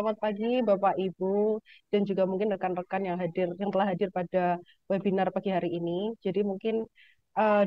selamat pagi Bapak Ibu dan juga mungkin rekan-rekan yang telah hadir pada webinar pagi hari ini. Jadi mungkin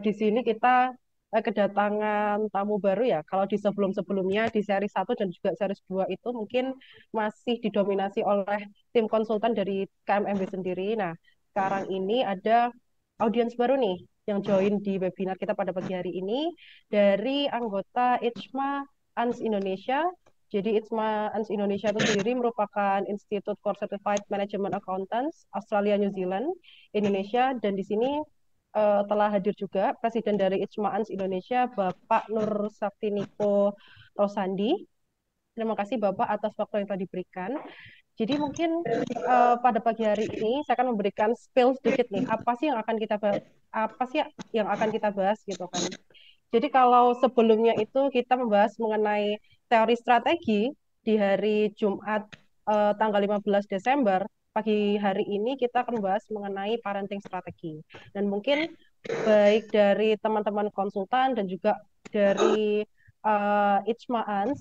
di sini kita kedatangan tamu baru ya. Kalau di sebelum-sebelumnya di seri 1 dan juga seri 2 itu mungkin masih didominasi oleh tim konsultan dari KMMB sendiri. Nah, sekarang ini ada audiens baru nih yang join di webinar kita pada pagi hari ini dari anggota ICMA ANS Indonesia. Jadi ITSMA ANS Indonesia itu sendiri merupakan Institute for Certified Management Accountants Australia New Zealand Indonesia, dan di sini telah hadir juga Presiden dari ITSMA ANS Indonesia Bapak Nur Saktiniko Rosandi. Terima kasih Bapak atas waktu yang telah diberikan. Jadi mungkin pada pagi hari ini saya akan memberikan spill sedikit nih, apa sih yang akan kita bahas gitu kan. Jadi kalau sebelumnya itu kita membahas mengenai teori strategi di hari Jumat tanggal 15 Desember, pagi hari ini kita akan membahas mengenai parenting strategi. Dan mungkin baik dari teman-teman konsultan dan juga dari ICMA ANS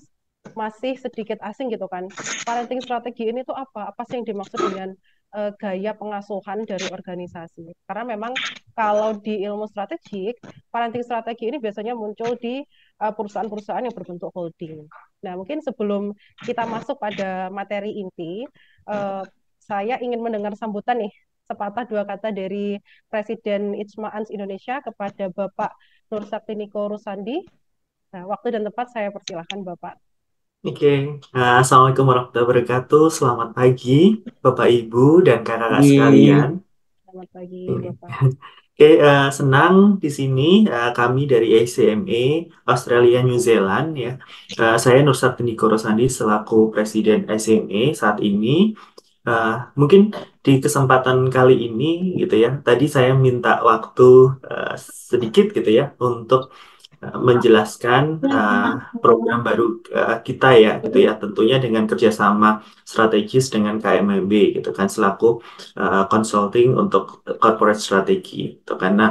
masih sedikit asing gitu kan. Parenting strategi ini tuh apa? Apa sih yang dimaksud dengan gaya pengasuhan dari organisasi? Karena memang kalau di ilmu strategik, parenting strategi ini biasanya muncul di perusahaan-perusahaan yang berbentuk holding. Nah, mungkin sebelum kita masuk pada materi inti, eh, saya ingin mendengar sambutan nih, sepatah dua kata dari Presiden ITSMA ANS Indonesia kepada Bapak Nur Saktiniko Rusandi. Nah, waktu dan tempat saya persilahkan Bapak. Oke, Assalamualaikum warahmatullahi wabarakatuh. Selamat pagi, Bapak, Ibu, dan kakak-kakak sekalian. Pagi. Selamat pagi, Ini. Bapak. Oke, senang di sini kami dari ACMA Australia New Zealand ya. Saya Nur Niko Rosandi selaku Presiden ACMA saat ini. Eh, Mungkin di kesempatan kali ini gitu ya. Tadi saya minta waktu eh, sedikit gitu ya untuk menjelaskan program baru kita ya gitu ya, tentunya dengan kerjasama strategis dengan KMMB gitu kan, selaku consulting untuk corporate strategy gitu kan. Nah,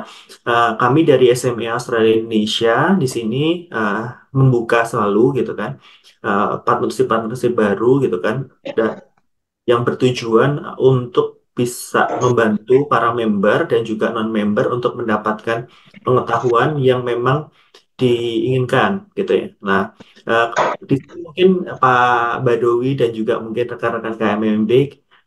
kami dari SMA Australia Indonesia di sini membuka selalu gitu kan partnership-partnership baru gitu kan, yang bertujuan untuk bisa membantu para member dan juga non-member untuk mendapatkan pengetahuan yang memang diinginkan gitu ya. Nah, eh, di sini mungkin Pak Badowi dan juga mungkin rekan-rekan KMMB,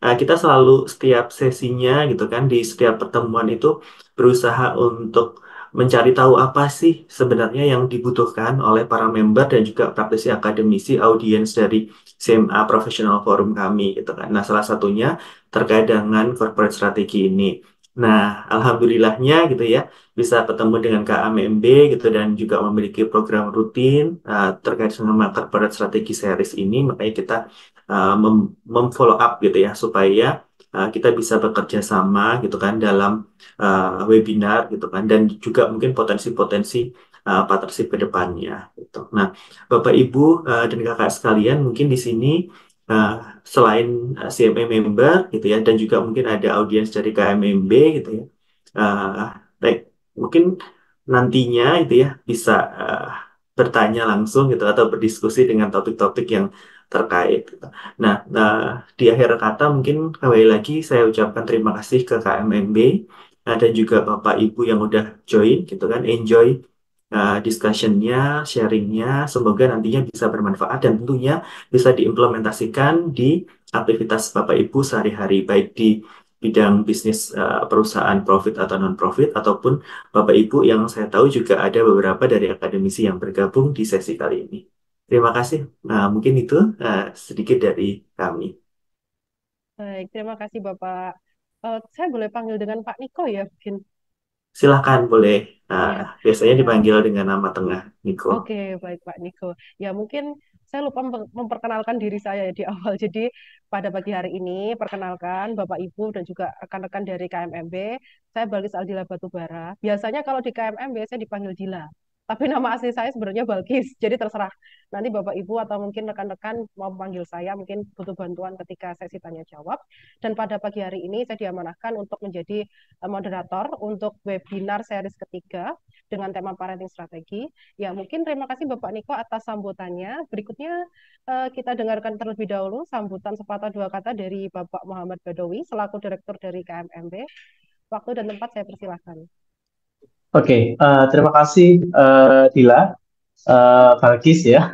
kita selalu setiap sesinya gitu kan, di setiap pertemuan itu berusaha untuk mencari tahu apa sih sebenarnya yang dibutuhkan oleh para member dan juga praktisi akademisi audiens dari CMA Professional Forum kami gitu kan. Nah, salah satunya terkait dengan corporate strategi ini. Nah, alhamdulillahnya gitu ya, bisa bertemu dengan KMMB gitu dan juga memiliki program rutin terkait dengan corporate strategi series ini, makanya kita memfollow up gitu ya, supaya kita bisa bekerja sama gitu kan dalam webinar gitu kan, dan juga mungkin potensi-potensi partnership ke depannya gitu. Nah, Bapak Ibu dan kakak sekalian, mungkin di sini uh, selain CMA member gitu ya, dan juga mungkin ada audiens dari KMMB gitu ya. Baik, mungkin nantinya itu ya bisa bertanya langsung gitu atau berdiskusi dengan topik-topik yang terkait gitu. Nah, di akhir kata mungkin kembali lagi saya ucapkan terima kasih ke KMMB dan juga Bapak Ibu yang udah join gitu kan, enjoy discussion-nya, sharing-nya, semoga nantinya bisa bermanfaat dan tentunya bisa diimplementasikan di aktivitas Bapak Ibu sehari-hari, baik di bidang bisnis perusahaan profit atau non-profit, ataupun Bapak Ibu yang saya tahu juga ada beberapa dari akademisi yang bergabung di sesi kali ini. Terima kasih. Nah, mungkin itu sedikit dari kami. Baik, terima kasih Bapak. Saya boleh panggil dengan Pak Niko ya, mungkin. Silahkan boleh. Iya, Biasanya ya. dipanggil dengan nama tengah, Niko. Oke, baik Pak Niko. Ya, mungkin saya lupa memperkenalkan diri saya ya di awal. Jadi pada pagi hari ini, perkenalkan Bapak Ibu dan juga rekan-rekan dari KMMB. Saya Balis Aldila Batubara. Biasanya kalau di KMMB saya dipanggil Dila. Tapi nama asli saya sebenarnya Balkis. Jadi terserah nanti Bapak Ibu atau mungkin rekan-rekan mau memanggil saya, mungkin butuh bantuan ketika sesi tanya jawab. Dan pada pagi hari ini saya diamanahkan untuk menjadi moderator untuk webinar series ketiga dengan tema parenting strategi. Ya, mungkin terima kasih Bapak Niko atas sambutannya. Berikutnya kita dengarkan terlebih dahulu sambutan sepatah dua kata dari Bapak Muhammad Badawi selaku Direktur dari KMMB. Waktu dan tempat saya persilahkan. Oke, terima kasih Dila, Balkis ya.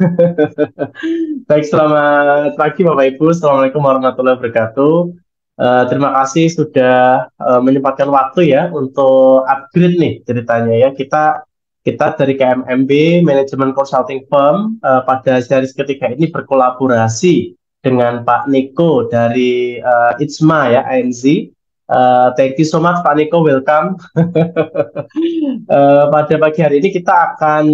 Baik, selamat pagi Bapak Ibu. Assalamualaikum warahmatullahi wabarakatuh. Terima kasih sudah menyempatkan waktu ya untuk upgrade nih ceritanya ya. Kita dari KMMB Management Consulting Firm pada series ketiga ini berkolaborasi dengan Pak Niko dari ITSMA ya, ANZ. Thank you so much Pak Niko, welcome. Pada pagi hari ini kita akan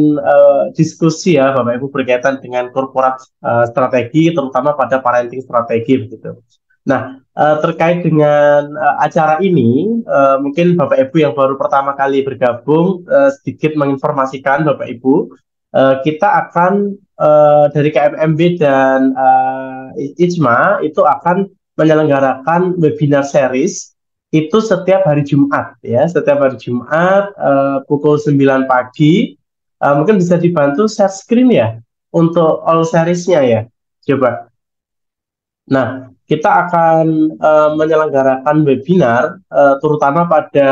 diskusi ya Bapak Ibu berkaitan dengan corporate strategi terutama pada parenting strategi begitu. Nah, terkait dengan acara ini, mungkin Bapak Ibu yang baru pertama kali bergabung sedikit menginformasikan Bapak Ibu, kita akan dari KMMB dan IJMA itu akan menyelenggarakan webinar series itu setiap hari Jumat ya, setiap hari Jumat pukul 9 pagi. Mungkin bisa dibantu share screen ya untuk all seriesnya ya. Coba. Nah, kita akan menyelenggarakan webinar terutama pada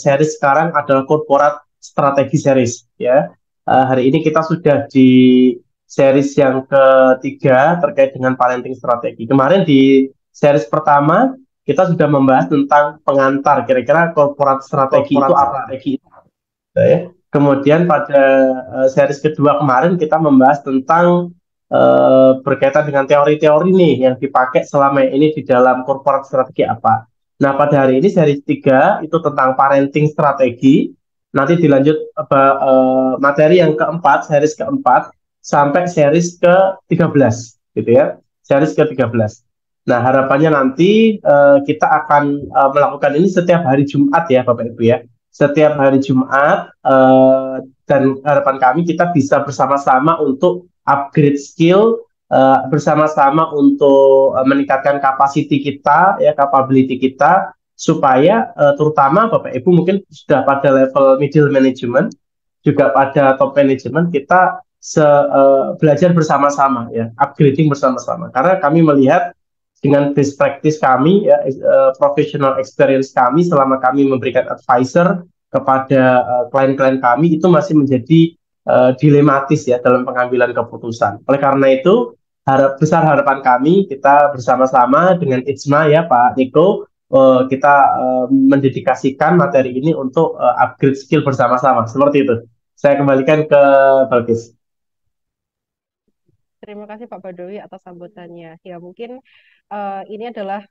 series sekarang adalah corporate strategi series ya. Hari ini kita sudah di series yang ketiga terkait dengan parenting strategi. Kemarin di series pertama kita sudah membahas tentang pengantar kira-kira corporate strategi itu apa. Ya. Kemudian pada series kedua kemarin kita membahas tentang berkaitan dengan teori-teori nih yang dipakai selama ini di dalam corporate strategi apa. Nah, pada hari ini series 3 itu tentang parenting strategi. Nanti dilanjut materi yang keempat, series keempat sampai series ke-13 gitu ya. Series ke-13. Nah, harapannya nanti kita akan melakukan ini setiap hari Jumat ya Bapak Ibu ya. Setiap hari Jumat dan harapan kami kita bisa bersama-sama untuk upgrade skill, bersama-sama untuk meningkatkan capacity kita, ya capability kita, supaya terutama Bapak Ibu mungkin sudah pada level middle management, juga pada top management kita belajar bersama-sama, ya upgrading bersama-sama. Karena kami melihat dengan best practice kami, ya, professional experience kami selama kami memberikan advisor kepada klien-klien kami itu masih menjadi dilematis ya dalam pengambilan keputusan. Oleh karena itu, besar harapan kami kita bersama-sama dengan IJMA ya Pak Niko, kita mendedikasikan materi ini untuk upgrade skill bersama-sama. Seperti itu. Saya kembalikan ke Balkis. Terima kasih Pak Badawi atas sambutannya. Ya mungkin ini adalah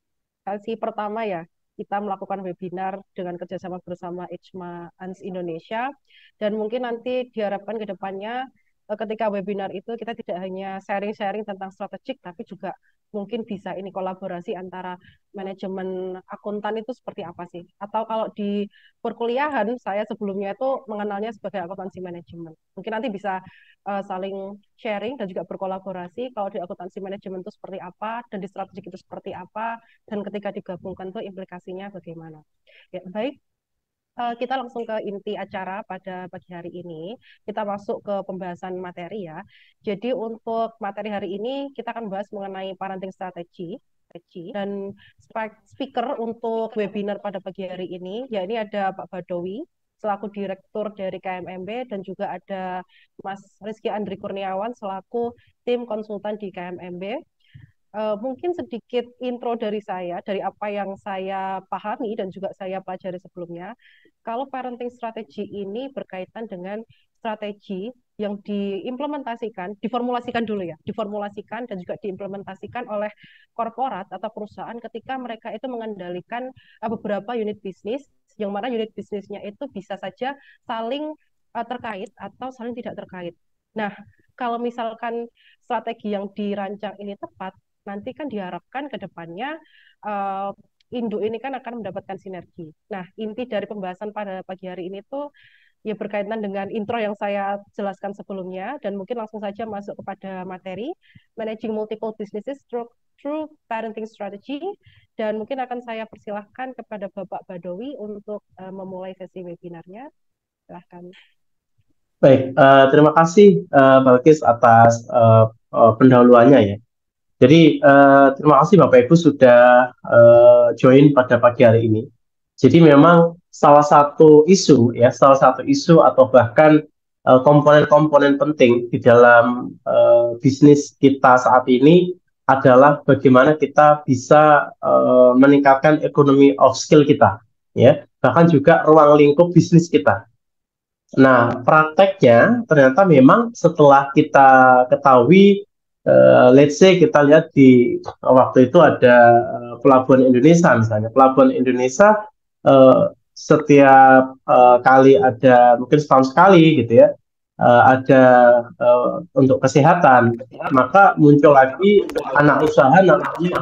sesi pertama ya kita melakukan webinar dengan kerjasama bersama IJMA ANS Indonesia dan mungkin nanti diharapkan ke depannya ketika webinar itu kita tidak hanya sharing-sharing tentang strategik tapi juga mungkin bisa ini kolaborasi antara manajemen akuntan itu seperti apa sih? Atau kalau di perkuliahan saya sebelumnya itu mengenalnya sebagai akuntansi manajemen. Mungkin nanti bisa saling sharing dan juga berkolaborasi kalau di akuntansi manajemen itu seperti apa dan di strategik itu seperti apa dan ketika digabungkan itu implikasinya bagaimana. Ya, baik. Kita langsung ke inti acara pada pagi hari ini. Kita masuk ke pembahasan materi ya. Jadi untuk materi hari ini kita akan bahas mengenai parenting strategi dan speaker untuk webinar pada pagi hari ini, ya ini ada Pak Badawi selaku Direktur dari KMMB dan juga ada Mas Rizky Andri Kurniawan selaku tim konsultan di KMMB. Mungkin sedikit intro dari saya, dari apa yang saya pahami dan juga saya pelajari sebelumnya. Kalau parenting strategi ini berkaitan dengan strategi yang diimplementasikan, diformulasikan dulu ya, diformulasikan dan juga diimplementasikan oleh korporat atau perusahaan ketika mereka itu mengendalikan beberapa unit bisnis, yang mana unit bisnisnya itu bisa saja saling terkait atau saling tidak terkait. Nah, kalau misalkan strategi yang dirancang ini tepat, nanti kan diharapkan ke depannya induk ini kan akan mendapatkan sinergi. Nah, inti dari pembahasan pada pagi hari ini tuh ya berkaitan dengan intro yang saya jelaskan sebelumnya, dan mungkin langsung saja masuk kepada materi Managing Multiple Businesses through Parenting Strategy, dan mungkin akan saya persilahkan kepada Bapak Badawi untuk memulai sesi webinarnya. Silahkan. Baik, terima kasih Balkis atas pendahuluannya ya. Jadi terima kasih Bapak Ibu sudah join pada pagi hari ini. Jadi memang salah satu isu atau bahkan komponen-komponen penting di dalam bisnis kita saat ini adalah bagaimana kita bisa meningkatkan ekonomi of skill kita, ya, bahkan juga ruang lingkup bisnis kita. Nah, prakteknya ternyata memang setelah kita ketahui, let's say kita lihat di waktu itu ada Pelabuhan Indonesia misalnya. Pelabuhan Indonesia setiap kali ada, mungkin setahun sekali gitu ya, ada untuk kesehatan, maka muncul lagi anak usaha namanya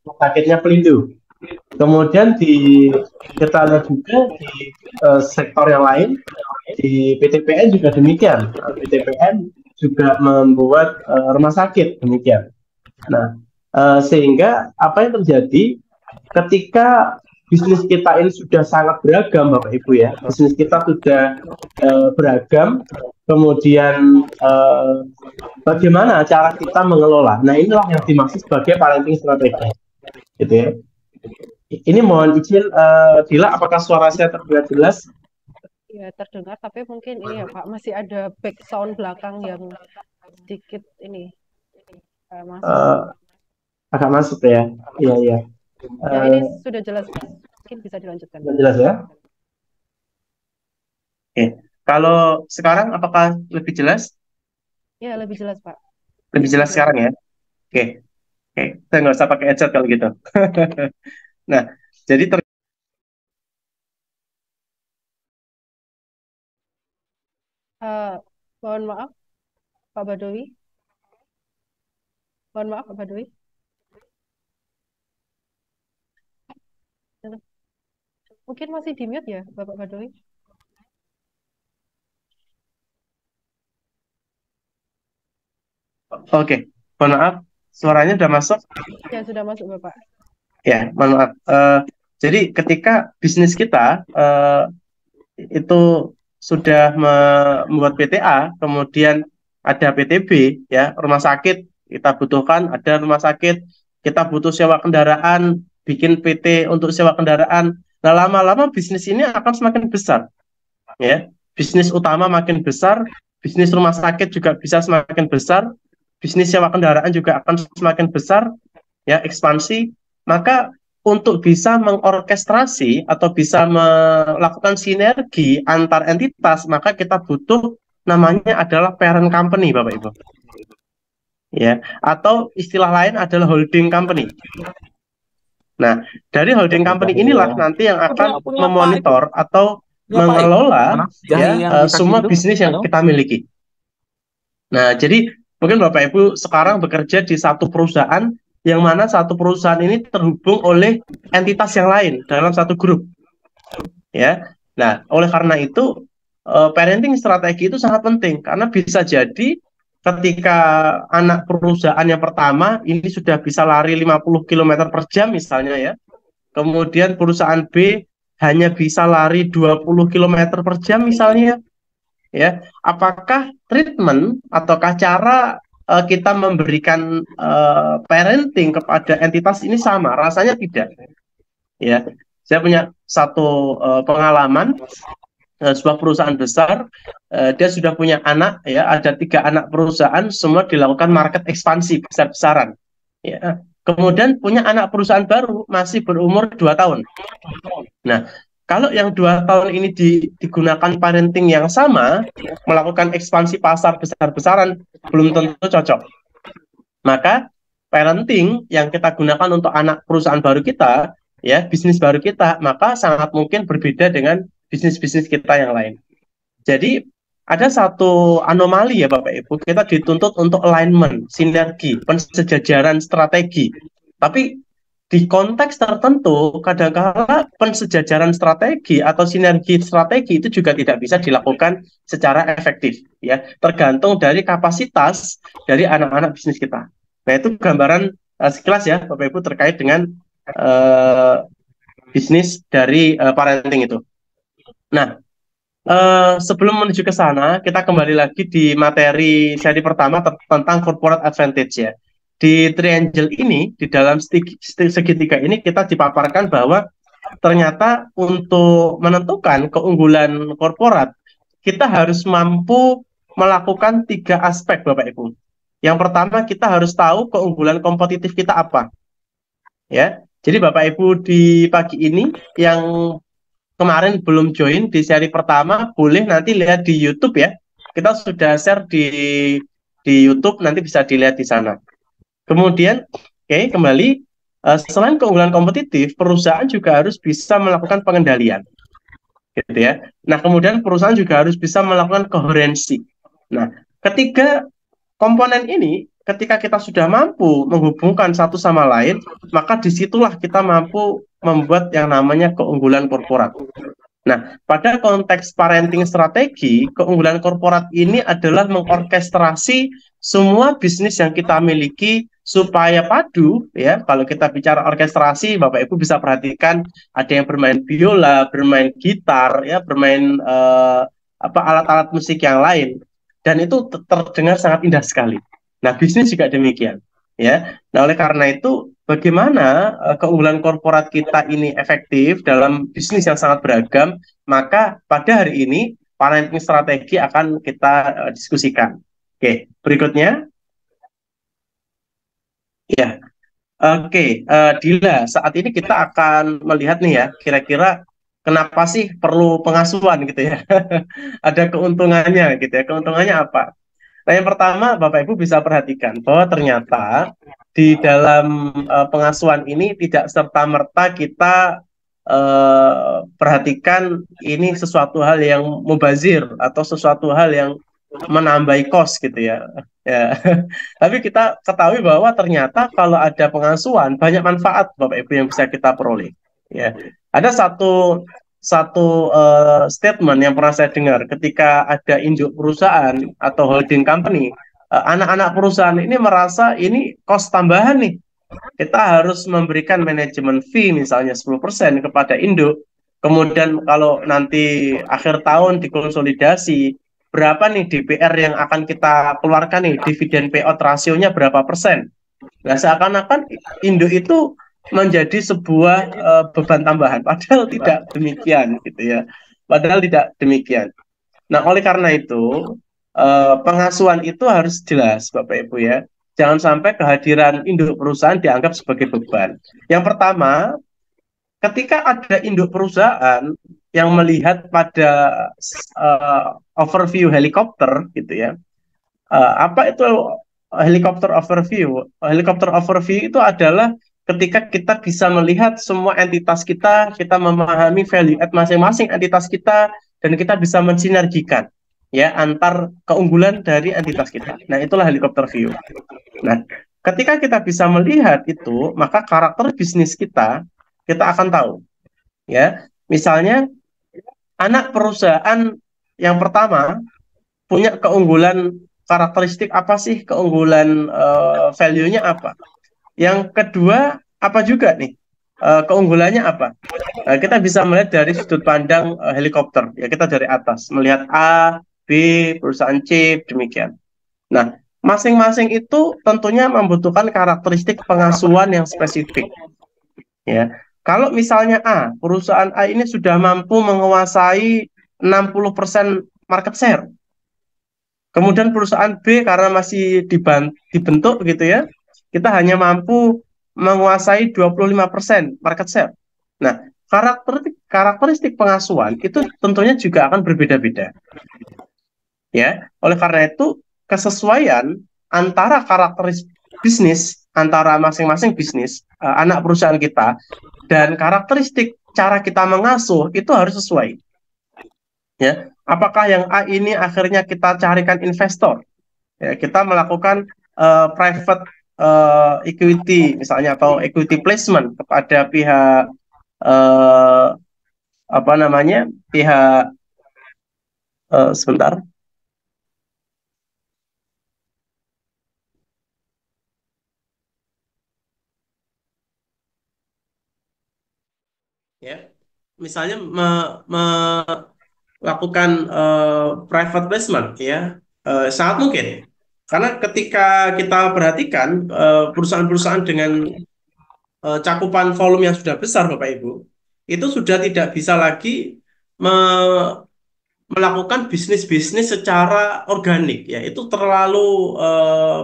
Rumah Sakitnya Pelindo. Kemudian kita lihat juga di sektor yang lain, di PTPN juga demikian. PTPN juga membuat rumah sakit demikian. Nah, sehingga apa yang terjadi ketika bisnis kita ini sudah sangat beragam, Bapak Ibu ya, bisnis kita sudah beragam, kemudian bagaimana cara kita mengelola. Nah, inilah yang dimaksud sebagai parenting strategi, gitu ya. Ini mohon izin, Dila, apakah suara saya terdengar jelas? Ya, terdengar, tapi mungkin ini ya Pak, masih ada back sound belakang yang sedikit ini masuk. Agak masuk ya? Iya, iya. Ya, ini sudah jelas, mungkin bisa dilanjutkan. Sudah jelas ya? Oke. Kalau sekarang apakah lebih jelas? Ya, lebih jelas Pak. Lebih jelas sekarang ya? Oke. Oke, saya nggak usah pakai headset kalau gitu. Nah, jadi mohon maaf, Pak Badawi. Mohon maaf, Pak Badawi. Mungkin masih di mute ya, Bapak Badawi. Oke, mohon maaf, suaranya sudah masuk? Ya, sudah masuk Bapak. Ya, mohon maaf. Jadi ketika bisnis kita itu sudah membuat PTA, kemudian ada PTB, ya, rumah sakit, kita butuhkan ada rumah sakit, kita butuh sewa kendaraan, bikin PT untuk sewa kendaraan. Nah, lama-lama bisnis ini akan semakin besar, ya. Bisnis utama makin besar, bisnis rumah sakit juga bisa semakin besar, bisnis sewa kendaraan juga akan semakin besar, ya, ekspansi. Maka untuk bisa mengorkestrasi atau bisa melakukan sinergi antar entitas, maka kita butuh namanya adalah parent company, Bapak Ibu. Ya, atau istilah lain adalah holding company. Nah, dari holding company inilah nanti yang akan memonitor atau mengelola ya, semua bisnis yang kita miliki. Nah, jadi mungkin Bapak Ibu sekarang bekerja di satu perusahaan yang mana satu perusahaan ini terhubung oleh entitas yang lain dalam satu grup. Ya. Nah, oleh karena itu parenting strategi itu sangat penting karena bisa jadi ketika anak perusahaan yang pertama ini sudah bisa lari 50 km per jam misalnya ya. Kemudian perusahaan B hanya bisa lari 20 km per jam misalnya. Ya, apakah treatment ataukah cara kita memberikan parenting kepada entitas ini sama? Rasanya tidak. Ya, saya punya satu pengalaman sebuah perusahaan besar, dia sudah punya anak, ya, ada 3 anak perusahaan, semua dilakukan market ekspansi besar-besaran. Ya, kemudian punya anak perusahaan baru masih berumur 2 tahun. Nah, kalau yang 2 tahun ini digunakan parenting yang sama, melakukan ekspansi pasar besar-besaran, belum tentu cocok. Maka parenting yang kita gunakan untuk anak perusahaan baru kita, ya, bisnis baru kita, maka sangat mungkin berbeda dengan bisnis-bisnis kita yang lain. Jadi ada satu anomali ya Bapak Ibu, kita dituntut untuk alignment, sinergi, pensejajaran strategi. Tapi di konteks tertentu, kadang-kala pensejajaran strategi atau sinergi strategi itu juga tidak bisa dilakukan secara efektif, ya. Tergantung dari kapasitas dari anak-anak bisnis kita. Nah, itu gambaran sekilas ya, Bapak Ibu, terkait dengan bisnis dari parenting itu. Nah, sebelum menuju ke sana, kita kembali lagi di materi seri pertama tentang corporate advantage ya. Di triangle ini, di dalam segitiga ini, kita dipaparkan bahwa ternyata untuk menentukan keunggulan korporat, kita harus mampu melakukan 3 aspek, Bapak Ibu. Yang pertama, kita harus tahu keunggulan kompetitif kita apa. Ya, jadi Bapak Ibu di pagi ini yang kemarin belum join di seri pertama, boleh nanti lihat di YouTube ya. Kita sudah share di YouTube, nanti bisa dilihat di sana. Kemudian, kembali, selain keunggulan kompetitif, perusahaan juga harus bisa melakukan pengendalian, gitu ya. Nah, kemudian perusahaan juga harus bisa melakukan koherensi. Nah, ketiga komponen ini, ketika kita sudah mampu menghubungkan satu sama lain, maka disitulah kita mampu membuat yang namanya keunggulan korporat. Nah, pada konteks parenting strategi, keunggulan korporat ini adalah mengorkestrasi semua bisnis yang kita miliki supaya padu, ya. Kalau kita bicara orkestrasi, Bapak Ibu bisa perhatikan ada yang bermain biola, bermain gitar, ya, bermain alat-alat musik yang lain, dan itu terdengar sangat indah sekali. Nah, bisnis juga demikian, ya. Nah, oleh karena itu, bagaimana keunggulan korporat kita ini efektif dalam bisnis yang sangat beragam, maka pada hari ini parenting strategi akan kita diskusikan. Oke, berikutnya. Ya, oke, Dila, saat ini kita akan melihat nih ya, kira-kira kenapa sih perlu pengasuhan gitu ya? Ada keuntungannya gitu ya. Keuntungannya apa? Nah, yang pertama, Bapak Ibu bisa perhatikan bahwa ternyata di dalam pengasuhan ini tidak serta-merta kita perhatikan ini sesuatu hal yang mubazir atau sesuatu hal yang menambahi kos gitu ya. Ya. Tapi kita ketahui bahwa ternyata kalau ada pengasuhan banyak manfaat Bapak Ibu yang bisa kita peroleh. Ya. Ada satu statement yang pernah saya dengar ketika ada induk perusahaan atau holding company, anak-anak perusahaan ini merasa ini kos tambahan nih. Kita harus memberikan manajemen fee misalnya 10% kepada induk. Kemudian kalau nanti akhir tahun dikonsolidasi, berapa nih DPR yang akan kita keluarkan nih, dividen payout rasionya berapa persen. Nah, seakan-akan induk itu menjadi sebuah beban tambahan, padahal tidak demikian gitu ya. Padahal tidak demikian. Nah, oleh karena itu pengasuhan itu harus jelas Bapak Ibu ya. Jangan sampai kehadiran induk perusahaan dianggap sebagai beban. Yang pertama, ketika ada induk perusahaan yang melihat pada overview helikopter gitu ya. Apa itu helikopter overview? Helikopter overview itu adalah ketika kita bisa melihat semua entitas kita memahami value add masing-masing entitas kita, dan kita bisa mensinergikan ya antar keunggulan dari entitas kita. Nah, itulah helikopter view. Nah, ketika kita bisa melihat itu, maka karakter bisnis kita akan tahu. Ya, misalnya anak perusahaan yang pertama punya keunggulan karakteristik apa sih? Keunggulan value-nya apa? Yang kedua apa juga nih? Keunggulannya apa? Kita bisa melihat dari sudut pandang helikopter. Ya, kita dari atas melihat A, B, perusahaan C, demikian. Nah, masing-masing itu tentunya membutuhkan karakteristik pengasuhan yang spesifik. Ya, kalau misalnya A, perusahaan A ini sudah mampu menguasai 60% market share. Kemudian perusahaan B karena masih dibentuk gitu ya, kita hanya mampu menguasai 25% market share. Nah, karakteristik pengasuhan itu tentunya juga akan berbeda-beda. Ya, oleh karena itu kesesuaian antara karakteristik bisnis antara masing-masing bisnis anak perusahaan kita dan karakteristik cara kita mengasuh itu harus sesuai. Ya, apakah yang A ini akhirnya kita carikan investor? Ya, kita melakukan private equity misalnya atau equity placement kepada pihak eh, apa namanya pihak sebentar ya misalnya melakukan private placement ya sangat mungkin karena ketika kita perhatikan perusahaan-perusahaan dengan cakupan volume yang sudah besar Bapak Ibu itu sudah tidak bisa lagi melakukan bisnis-bisnis secara organik ya itu terlalu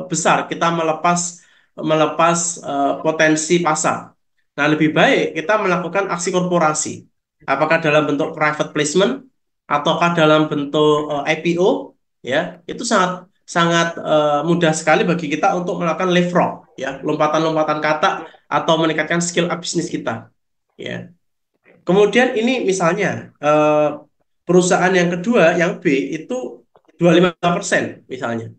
besar kita melepas melepas potensi pasar. Nah, lebih baik kita melakukan aksi korporasi. Apakah dalam bentuk private placement ataukah dalam bentuk IPO ya, itu sangat sangat mudah sekali bagi kita untuk melakukan leapfrog ya, lompatan-lompatan kata atau meningkatkan skill up bisnis kita ya. Kemudian ini misalnya perusahaan yang kedua, yang B itu 25% misalnya.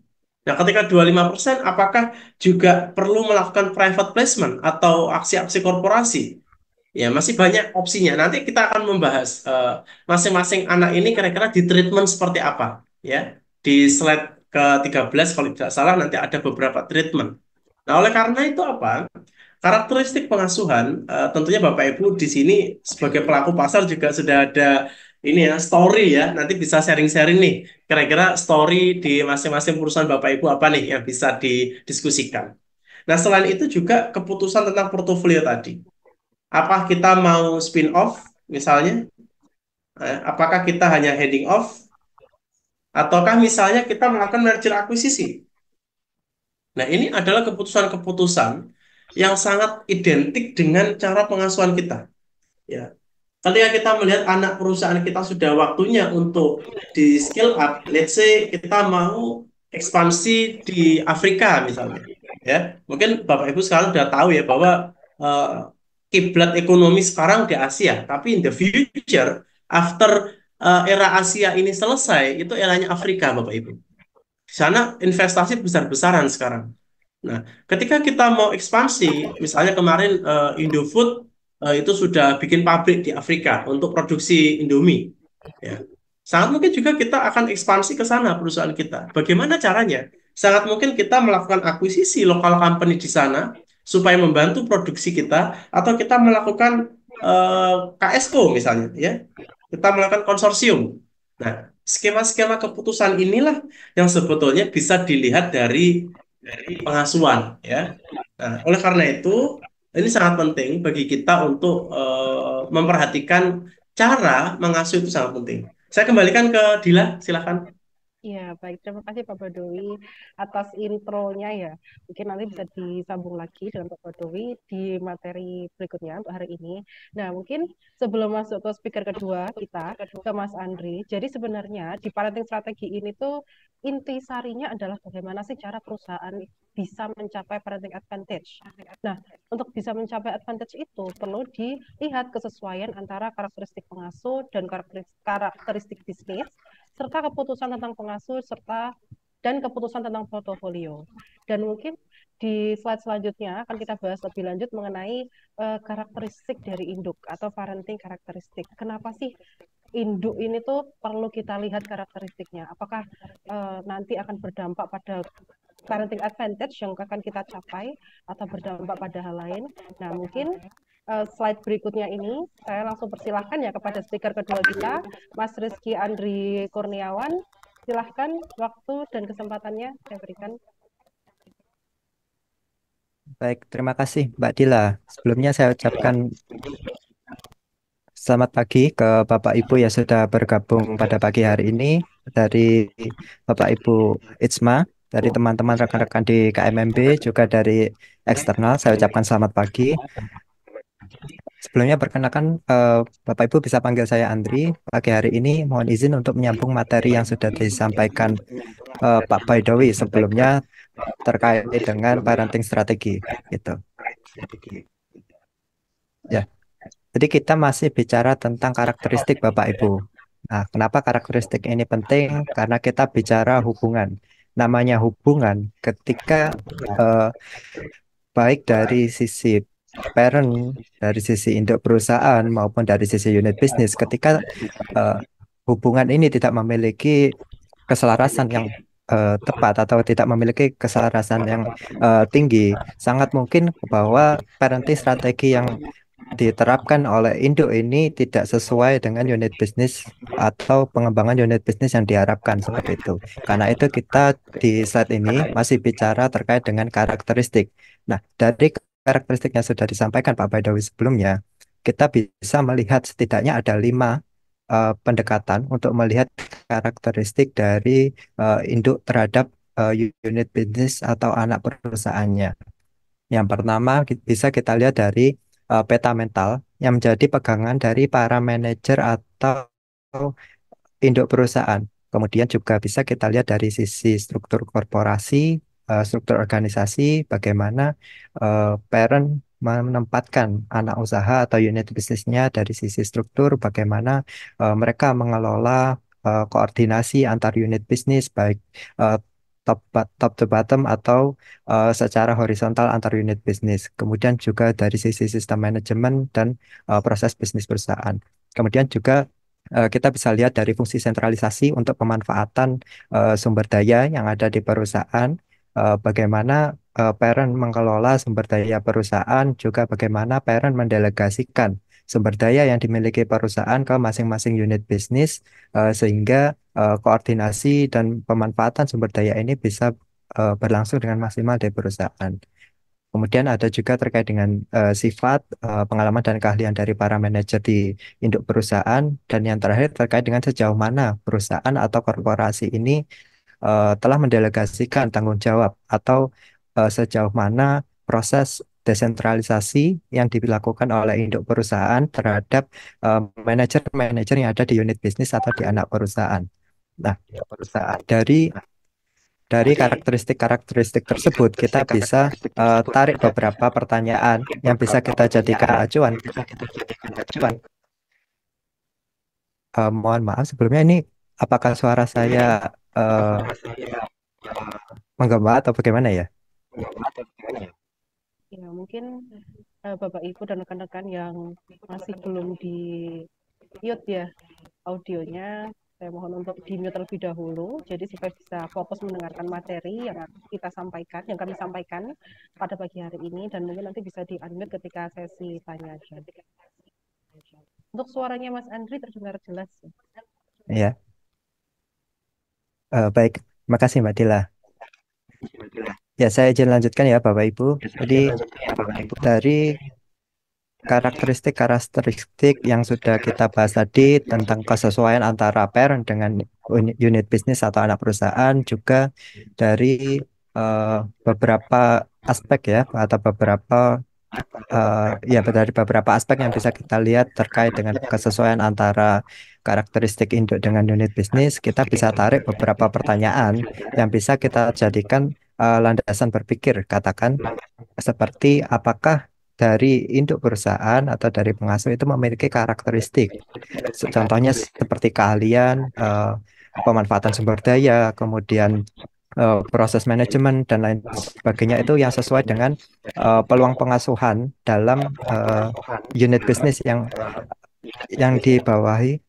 Nah, ketika 25%, apakah juga perlu melakukan private placement atau aksi-aksi korporasi? Ya, masih banyak opsinya. Nanti kita akan membahas masing-masing anak ini kira-kira di treatment seperti apa. Ya, di slide ke-13 kalau tidak salah nanti ada beberapa treatment. Nah, oleh karena itu apa? Karakteristik pengasuhan, tentunya Bapak Ibu di sini sebagai pelaku pasar juga sudah ada ini ya story ya. Nanti bisa sharing-sharing nih. Kira-kira story di masing-masing perusahaan Bapak Ibu apa nih yang bisa didiskusikan. Nah, selain itu juga keputusan tentang portofolio tadi. Apa kita mau spin off misalnya? Apakah kita hanya heading off? Ataukah misalnya kita melakukan merger akuisisi? Nah, ini adalah keputusan-keputusan yang sangat identik dengan cara pengasuhan kita. Ya, ketika kita melihat anak perusahaan kita sudah waktunya untuk di scale up, let's say kita mau ekspansi di Afrika misalnya, ya mungkin Bapak Ibu sekarang sudah tahu ya bahwa eh, kiblat ekonomi sekarang di Asia, tapi in the future after era Asia ini selesai, itu eranya Afrika Bapak Ibu. Di sana investasi besar-besaran sekarang. Nah, ketika kita mau ekspansi, misalnya kemarin Indofood itu sudah bikin pabrik di Afrika untuk produksi Indomie. Ya. Sangat mungkin juga kita akan ekspansi ke sana perusahaan kita. Bagaimana caranya? Sangat mungkin kita melakukan akuisisi lokal company di sana supaya membantu produksi kita, atau kita melakukan KSO misalnya, ya. Kita melakukan konsorsium. Nah, skema-skema keputusan inilah yang sebetulnya bisa dilihat dari pengasuhan ya. Nah, oleh karena itu ini sangat penting bagi kita untuk memperhatikan cara mengasuh itu sangat penting. Saya kembalikan ke Dila, silakan. Ya, baik. Terima kasih Pak Badowi atas intronya ya. Mungkin nanti bisa disambung lagi dengan Pak Badowi di materi berikutnya untuk hari ini. Nah, mungkin sebelum masuk ke speaker kedua kita, ke Mas Andri. Jadi sebenarnya di parenting strategi ini tuh inti sarinya adalah bagaimana sih cara perusahaan bisa mencapai parenting advantage. Nah, untuk bisa mencapai advantage itu perlu dilihat kesesuaian antara karakteristik pengasuh dan karakteristik bisnis serta keputusan tentang pengasuh dan keputusan tentang portofolio. Dan mungkin di slide selanjutnya akan kita bahas lebih lanjut mengenai karakteristik dari induk atau parenting karakteristik. Kenapa sih induk ini tuh perlu kita lihat karakteristiknya? Apakah nanti akan berdampak pada parenting advantage yang akan kita capai atau berdampak pada hal lain? Nah, mungkin slide berikutnya ini saya langsung persilahkan ya kepada speaker kedua kita, Mas Rizky Andri Kurniawan. Silahkan waktu dan kesempatannya saya berikan. Baik, terima kasih Mbak Dila. Sebelumnya saya ucapkan selamat pagi ke Bapak Ibu yang sudah bergabung pada pagi hari ini, dari Bapak Ibu Itsma, dari teman-teman rekan-rekan di KMMB, juga dari eksternal. Saya ucapkan selamat pagi. Sebelumnya perkenalkan, Bapak Ibu bisa panggil saya Andri. Pagi hari ini mohon izin untuk menyambung materi yang sudah disampaikan Pak Baidowi sebelumnya terkait dengan parenting strategi gitu. Ya, jadi kita masih bicara tentang karakteristik Bapak Ibu. Nah, kenapa karakteristik ini penting? Karena kita bicara hubungan. namanya hubungan ketika eh, baik dari sisi parent, dari sisi induk perusahaan maupun dari sisi unit bisnis, ketika eh, hubungan ini tidak memiliki keselarasan yang tepat atau tidak memiliki keselarasan yang tinggi, sangat mungkin bahwa parenting strategi yang diterapkan oleh induk ini tidak sesuai dengan unit bisnis atau pengembangan unit bisnis yang diharapkan seperti itu. Karena itu kita di slide ini masih bicara terkait dengan karakteristik. Nah, dari karakteristik yang sudah disampaikan Pak Baidowi sebelumnya, kita bisa melihat setidaknya ada 5 pendekatan untuk melihat karakteristik dari induk terhadap unit bisnis atau anak perusahaannya. Yang pertama bisa kita lihat dari peta mental yang menjadi pegangan dari para manajer atau induk perusahaan. Kemudian juga bisa kita lihat dari sisi struktur korporasi, struktur organisasi, bagaimana parent menempatkan anak usaha atau unit bisnisnya dari sisi struktur, bagaimana mereka mengelola koordinasi antar unit bisnis, baik eh, top to bottom atau secara horizontal antar unit bisnis. Kemudian juga dari sisi sistem manajemen dan proses bisnis perusahaan. Kemudian juga kita bisa lihat dari fungsi sentralisasi untuk pemanfaatan sumber daya yang ada di perusahaan, bagaimana parent mengelola sumber daya perusahaan, juga bagaimana parent mendelegasikan sumber daya yang dimiliki perusahaan ke masing-masing unit bisnis, sehingga koordinasi dan pemanfaatan sumber daya ini bisa berlangsung dengan maksimal di perusahaan. Kemudian ada juga terkait dengan sifat, pengalaman dan keahlian dari para manajer di induk perusahaan, dan yang terakhir terkait dengan sejauh mana perusahaan atau korporasi ini telah mendelegasikan tanggung jawab atau sejauh mana proses desentralisasi yang dilakukan oleh induk perusahaan terhadap manajer-manajer yang ada di unit bisnis atau di anak perusahaan. Nah, dari karakteristik-karakteristik tersebut, kita bisa tarik beberapa pertanyaan yang bisa kita jadikan acuan. Mohon maaf sebelumnya, ini apakah suara saya menggema atau bagaimana ya? Ya, mungkin Bapak Ibu dan rekan-rekan yang masih belum di mute ya audionya, saya mohon untuk di mute terlebih dahulu, jadi supaya bisa fokus mendengarkan materi yang kita sampaikan, yang kami sampaikan pada pagi hari ini, dan mungkin nanti bisa di unmute ketika sesi tanya jawab. Untuk suaranya Mas Andri terdengar jelas. Ya, baik. Makasih Mbak Dila. Ya, saya izin lanjutkan ya Bapak Ibu. Jadi dari karakteristik-karakteristik yang sudah kita bahas tadi tentang kesesuaian antara parent dengan unit bisnis atau anak perusahaan, juga dari beberapa aspek ya, atau beberapa ya dari beberapa aspek yang bisa kita lihat terkait dengan kesesuaian antara karakteristik induk dengan unit bisnis, kita bisa tarik beberapa pertanyaan yang bisa kita jadikan landasan berpikir, katakan seperti apakah dari induk perusahaan atau dari pengasuh itu memiliki karakteristik. Contohnya seperti keahlian, pemanfaatan sumber daya, kemudian proses manajemen dan lain sebagainya itu yang sesuai dengan peluang pengasuhan dalam unit bisnis yang dibawahi.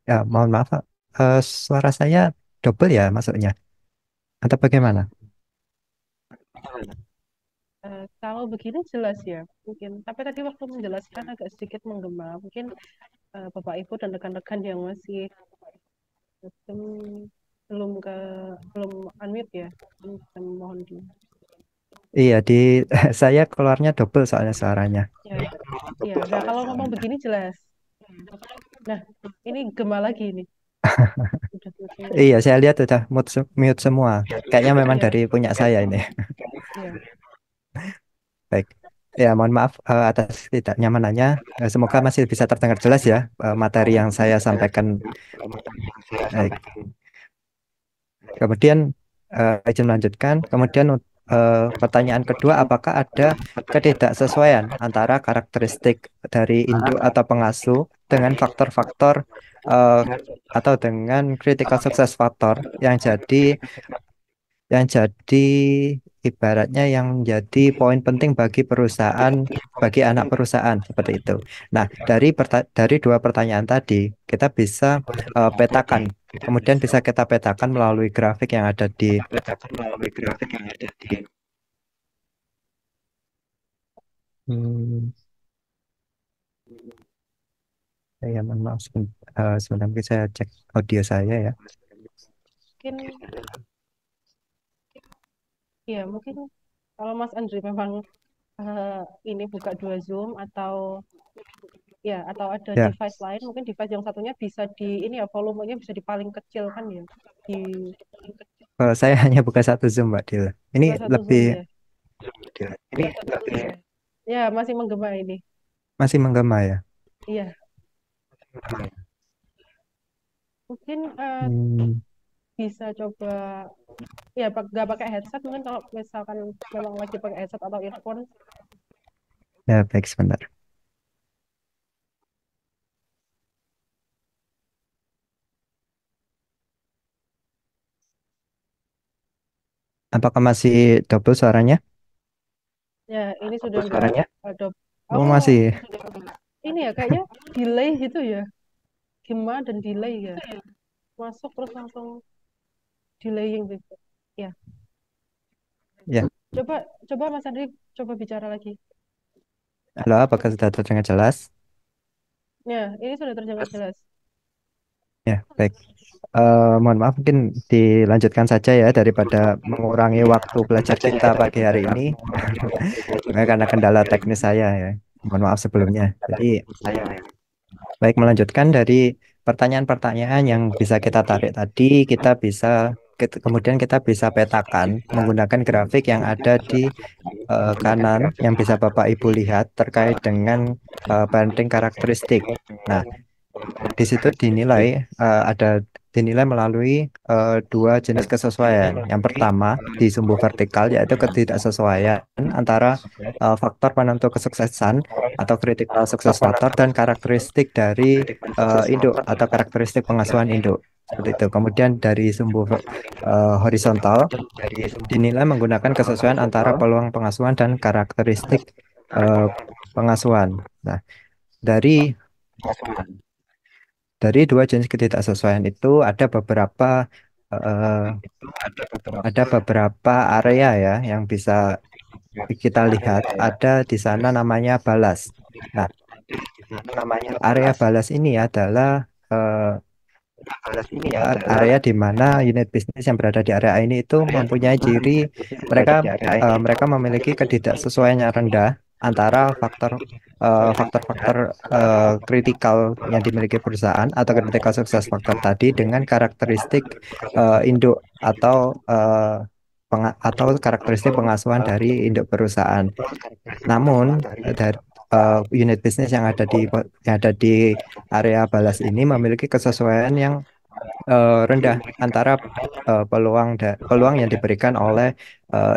Ya, mohon maaf, Pak. Suara saya double ya masuknya, atau bagaimana? Kalau begini jelas ya, mungkin. Tapi tadi waktu menjelaskan agak sedikit menggema. Mungkin Bapak Ibu dan rekan-rekan yang masih belum unmute ya, mohon di. Iya, saya keluarnya double soalnya suaranya. Ya, nah kalau ngomong begini jelas. Nah, ini gema lagi nih. Iya, saya lihat udah mute semua. Kayaknya memang dari punya saya ini. Iya. Baik. Ya, mohon maaf atas tidak nyamanannya. Semoga masih bisa terdengar jelas ya materi yang saya sampaikan. Baik. Kemudian izin melanjutkan. Kemudian pertanyaan kedua, apakah ada ketidaksesuaian antara karakteristik dari induk atau pengasuh dengan faktor-faktor eh, atau dengan critical success factor yang jadi ibaratnya yang jadi poin penting bagi perusahaan, bagi anak perusahaan seperti itu. Nah, dari dua pertanyaan tadi kita bisa petakan, kemudian bisa kita petakan melalui grafik yang ada di hmm, ya, mohon maaf sebentar mungkin saya cek audio saya ya. Mungkin ya mungkin kalau Mas Andri memang eh, ini buka dua Zoom atau ada Ya, device lain, mungkin device yang satunya bisa di ini ya volumenya bisa di paling kecil kan ya, di saya hanya buka satu Zoom, Mbak Dila. Ini buka satu lebih Zoom ya. Ya, masih menggema ini. masih menggema ya. Iya, mungkin Hmm, bisa coba ya nggak pakai headset, mungkin kalau misalkan memang lagi pakai headset atau earphone. ya baik sebentar. Apakah masih double suaranya? Ya, ini sudah nggak ada. Oh, Oh, masih. ini ya kayaknya delay gitu ya, gema dan delay ya, masuk terus langsung delaying gitu. Ya, Ya. coba coba Mas Andri coba bicara lagi. Halo, apakah sudah terdengar jelas? Ya, ini sudah terdengar jelas. Ya, baik. Mohon maaf, mungkin dilanjutkan saja ya daripada mengurangi waktu belajar kita pagi hari ini. Karena kendala teknis saya ya. Mohon maaf sebelumnya. Jadi, baik, melanjutkan dari pertanyaan-pertanyaan yang bisa kita tarik tadi, kemudian kita bisa petakan menggunakan grafik yang ada di kanan yang bisa Bapak Ibu lihat terkait dengan parenting karakteristik. Nah, di situ dinilai melalui dua jenis kesesuaian. Yang pertama di sumbu vertikal yaitu ketidaksesuaian antara faktor penentu kesuksesan atau critical success factor dan karakteristik dari induk atau karakteristik pengasuhan induk. Seperti itu. Kemudian dari sumbu horizontal dinilai menggunakan kesesuaian antara peluang pengasuhan dan karakteristik eh, pengasuhan. Nah, dari dari dua jenis ketidaksesuaian itu eh, ada beberapa area ya yang bisa kita lihat. Ada di sana namanya balas. Nah, area balas ini adalah eh, area di mana unit bisnis yang berada di area ini itu mempunyai ciri mereka mereka memiliki ketidaksesuaian yang rendah antara faktor-faktor kritikal yang dimiliki perusahaan atau critical success factor tadi dengan karakteristik induk atau atau karakteristik pengasuhan dari induk perusahaan. Namun dari unit bisnis yang ada di area balas ini memiliki kesesuaian yang rendah antara peluang yang diberikan oleh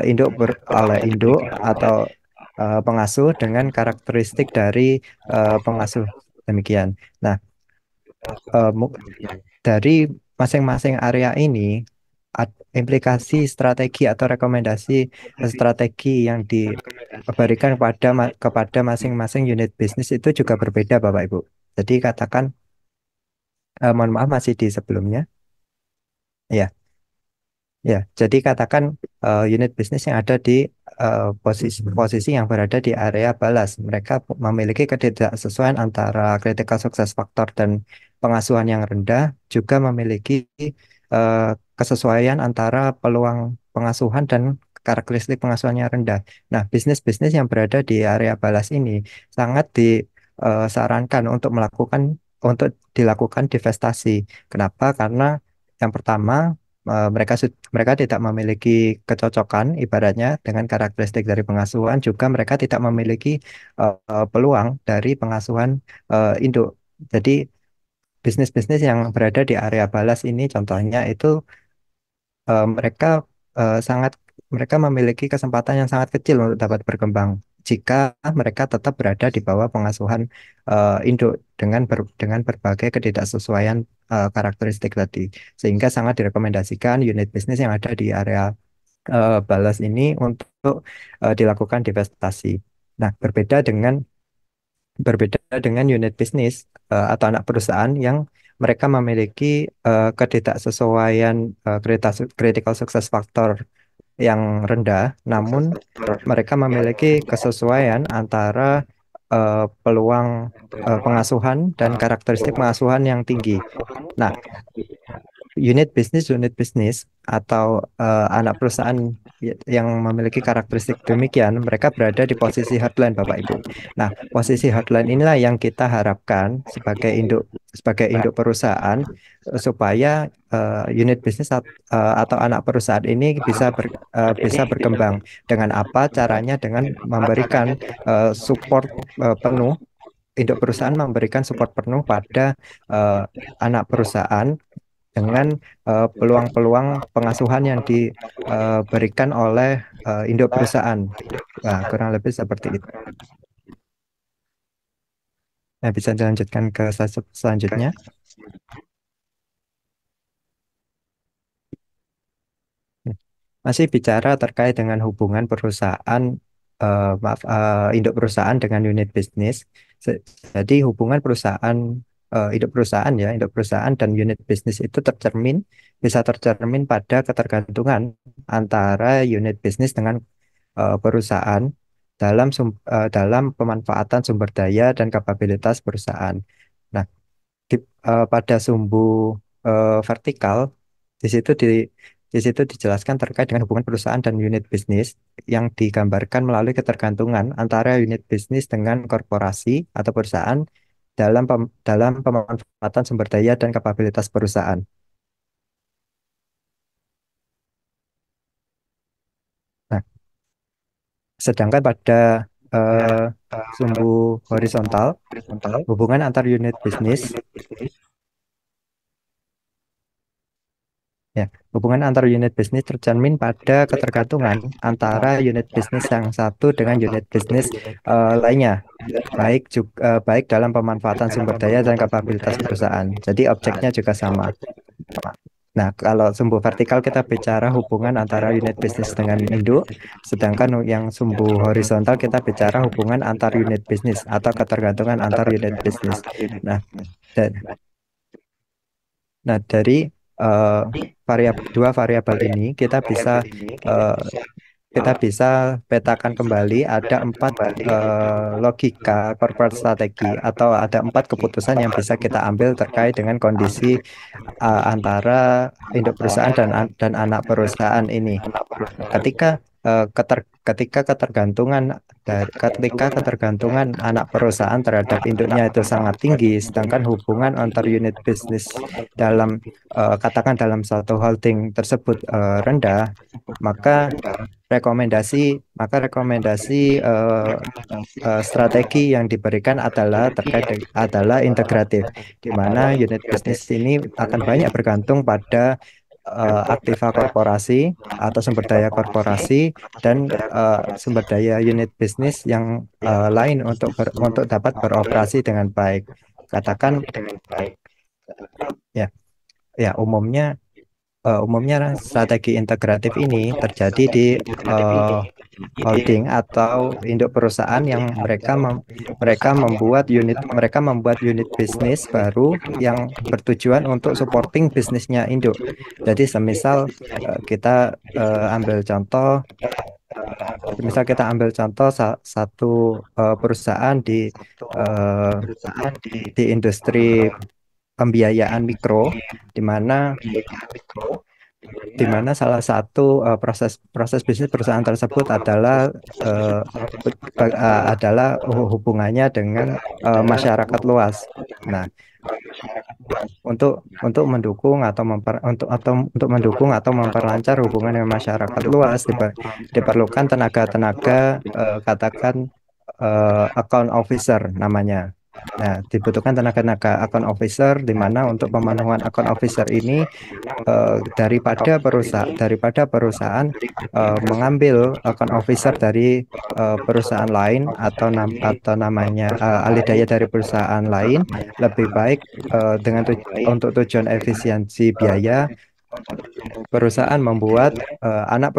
induk atau pengasuh dengan karakteristik dari pengasuh demikian. Nah, mu- dari masing-masing area ini implikasi strategi atau rekomendasi strategi yang diberikan kepada masing-masing unit bisnis itu juga berbeda, Bapak Ibu. Jadi katakan, mohon maaf masih di sebelumnya. Ya. Ya, jadi katakan unit bisnis yang ada di posisi yang berada di area balas, mereka memiliki ketidaksesuaian antara critical success factor dan pengasuhan yang rendah, juga memiliki eh, kesesuaian antara peluang pengasuhan dan karakteristik pengasuhan yang rendah. Nah, bisnis-bisnis yang berada di area balas ini sangat disarankan untuk dilakukan divestasi. Kenapa? Karena yang pertama mereka tidak memiliki kecocokan ibaratnya dengan karakteristik dari pengasuhan, juga mereka tidak memiliki peluang dari pengasuhan induk. Jadi bisnis-bisnis yang berada di area balas ini contohnya itu mereka sangat mereka memiliki kesempatan yang sangat kecil untuk dapat berkembang jika mereka tetap berada di bawah pengasuhan induk dengan berbagai ketidaksesuaian karakteristik tadi. Sehingga sangat direkomendasikan unit bisnis yang ada di area balas ini untuk dilakukan divestasi. Nah, berbeda dengan unit bisnis atau anak perusahaan yang mereka memiliki ketidaksesuaian critical success factor yang rendah, namun mereka memiliki kesesuaian antara peluang pengasuhan dan karakteristik pengasuhan yang tinggi. Nah, unit bisnis atau anak perusahaan yang memiliki karakteristik demikian, mereka berada di posisi hardline, Bapak Ibu. Nah, posisi hardline inilah yang kita harapkan sebagai induk perusahaan supaya unit bisnis atau anak perusahaan ini bisa berkembang. Dengan apa caranya? Dengan memberikan support penuh. Induk perusahaan memberikan support penuh pada anak perusahaan dengan peluang-peluang pengasuhan yang diberikan oleh induk perusahaan. Nah, kurang lebih seperti itu. Nah, bisa dilanjutkan ke slide selanjutnya. Masih bicara terkait dengan hubungan perusahaan, induk perusahaan dengan unit bisnis. Jadi hubungan induk perusahaan dan unit bisnis itu bisa tercermin pada ketergantungan antara unit bisnis dengan perusahaan dalam pemanfaatan sumber daya dan kapabilitas perusahaan. Nah, pada sumbu vertikal di situ dijelaskan terkait dengan hubungan perusahaan dan unit bisnis yang digambarkan melalui ketergantungan antara unit bisnis dengan korporasi atau perusahaan dalam pemanfaatan sumber daya dan kapabilitas perusahaan. Nah, sedangkan pada sumbu horizontal, hubungan antar unit bisnis hubungan antar unit bisnis tercermin pada ketergantungan antara unit bisnis yang satu dengan unit bisnis lainnya, baik dalam pemanfaatan sumber daya dan kapabilitas perusahaan. Jadi objeknya juga sama. Nah, kalau sumbu vertikal kita bicara hubungan antara unit bisnis dengan induk, sedangkan yang sumbu horizontal kita bicara hubungan antar unit bisnis atau ketergantungan antar unit bisnis. Nah, dari dua variabel ini kita bisa petakan kembali ada 4 logika corporate strategi atau ada 4 keputusan yang bisa kita ambil terkait dengan kondisi antara induk perusahaan dan anak perusahaan ini. Ketika ketergantungan anak perusahaan terhadap induknya itu sangat tinggi, sedangkan hubungan antar unit bisnis katakan dalam satu holding tersebut rendah, maka rekomendasi strategi yang diberikan adalah integratif, di mana unit bisnis ini akan banyak bergantung pada aktiva korporasi atau sumber daya korporasi dan sumber daya unit bisnis yang lain untuk dapat beroperasi dengan baik. Katakan umumnya strategi integratif ini terjadi di holding atau induk perusahaan yang mereka membuat unit bisnis baru yang bertujuan untuk supporting bisnisnya induk. Jadi semisal kita ambil contoh satu perusahaan di industri pembiayaan mikro, di mana salah satu proses bisnis perusahaan tersebut adalah hubungannya dengan masyarakat luas. Nah, untuk mendukung atau memperlancar hubungan dengan masyarakat luas diperlukan tenaga katakan account officer namanya. Nah, dibutuhkan tenaga-tenaga account officer, di mana untuk pemenuhan account officer ini daripada perusahaan mengambil account officer dari perusahaan lain atau namanya alih daya dari perusahaan lain, lebih baik untuk tujuan efisiensi biaya, perusahaan membuat anak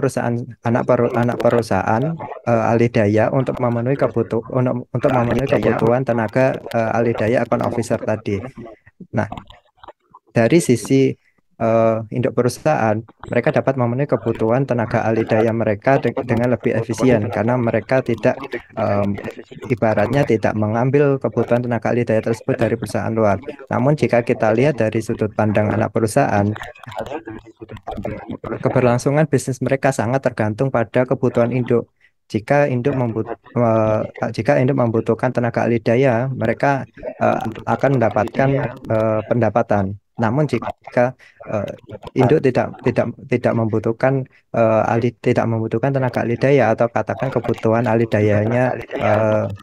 perusahaan alih daya untuk memenuhi kebutuhan tenaga alih daya account officer tadi. Nah, dari sisi induk perusahaan, mereka dapat memenuhi kebutuhan tenaga alih daya mereka dengan lebih efisien karena mereka ibaratnya tidak mengambil kebutuhan tenaga alih daya tersebut dari perusahaan luar. Namun jika kita lihat dari sudut pandang anak perusahaan, keberlangsungan bisnis mereka sangat tergantung pada kebutuhan induk. Jika induk membutuhkan tenaga alih daya, mereka akan mendapatkan pendapatan. Namun jika uh, induk tidak membutuhkan tidak membutuhkan tenaga alih daya, atau katakan kebutuhan alih dayanya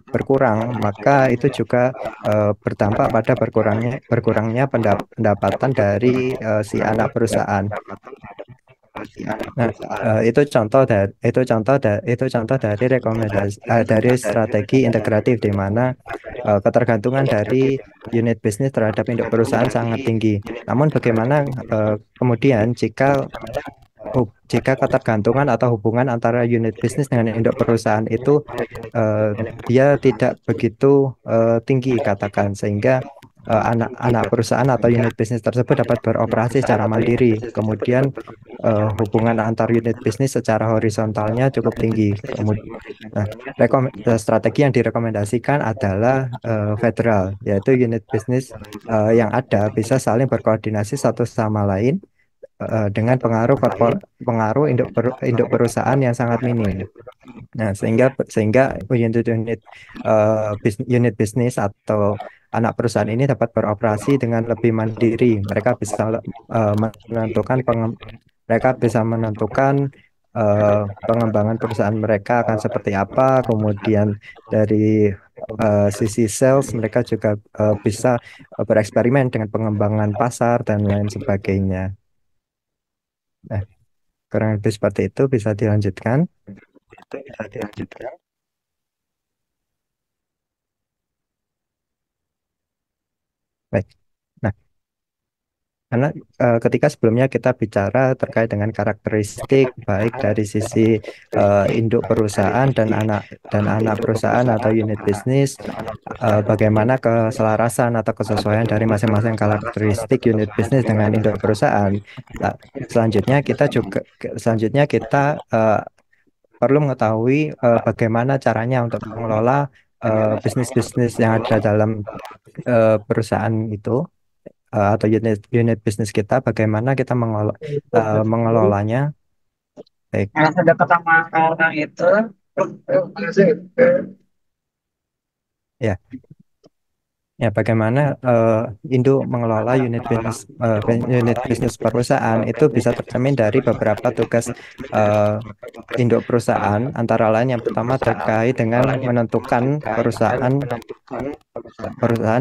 berkurang, maka itu juga berdampak pada berkurangnya pendapatan dari si anak perusahaan. Nah, itu contoh dari rekomendasi dari strategi integratif, di mana ketergantungan dari unit bisnis terhadap induk perusahaan sangat tinggi. Namun bagaimana kemudian jika ketergantungan atau hubungan antara unit bisnis dengan induk perusahaan itu dia tidak begitu tinggi, katakan, sehingga anak perusahaan atau unit bisnis tersebut dapat beroperasi secara mandiri. Kemudian hubungan antar unit bisnis secara horizontalnya cukup tinggi. Nah, strategi yang direkomendasikan adalah federal, yaitu unit bisnis yang ada bisa saling berkoordinasi satu sama lain dengan pengaruh induk perusahaan yang sangat minim. Nah, sehingga unit bisnis atau anak perusahaan ini dapat beroperasi dengan lebih mandiri. Mereka bisa menentukan pengembangan perusahaan mereka akan seperti apa. Kemudian dari sisi sales, mereka juga bisa bereksperimen dengan pengembangan pasar dan lain sebagainya. Nah, kurang lebih seperti itu. Bisa dilanjutkan. Baik. Nah, karena ketika sebelumnya kita bicara terkait dengan karakteristik baik dari sisi induk perusahaan dan anak perusahaan atau unit bisnis, bagaimana keselarasan atau kesesuaian dari masing-masing karakteristik unit bisnis dengan induk perusahaan. Nah, selanjutnya kita perlu mengetahui bagaimana caranya untuk mengelola bisnis-bisnis yang ada dalam perusahaan itu atau unit bisnis kita, bagaimana kita mengelolanya. Baik. Yang sudah pertama orang itu Ya. Ya, bagaimana induk mengelola unit bisnis perusahaan itu bisa tercermin dari beberapa tugas induk perusahaan, antara lain yang pertama terkait dengan menentukan perusahaan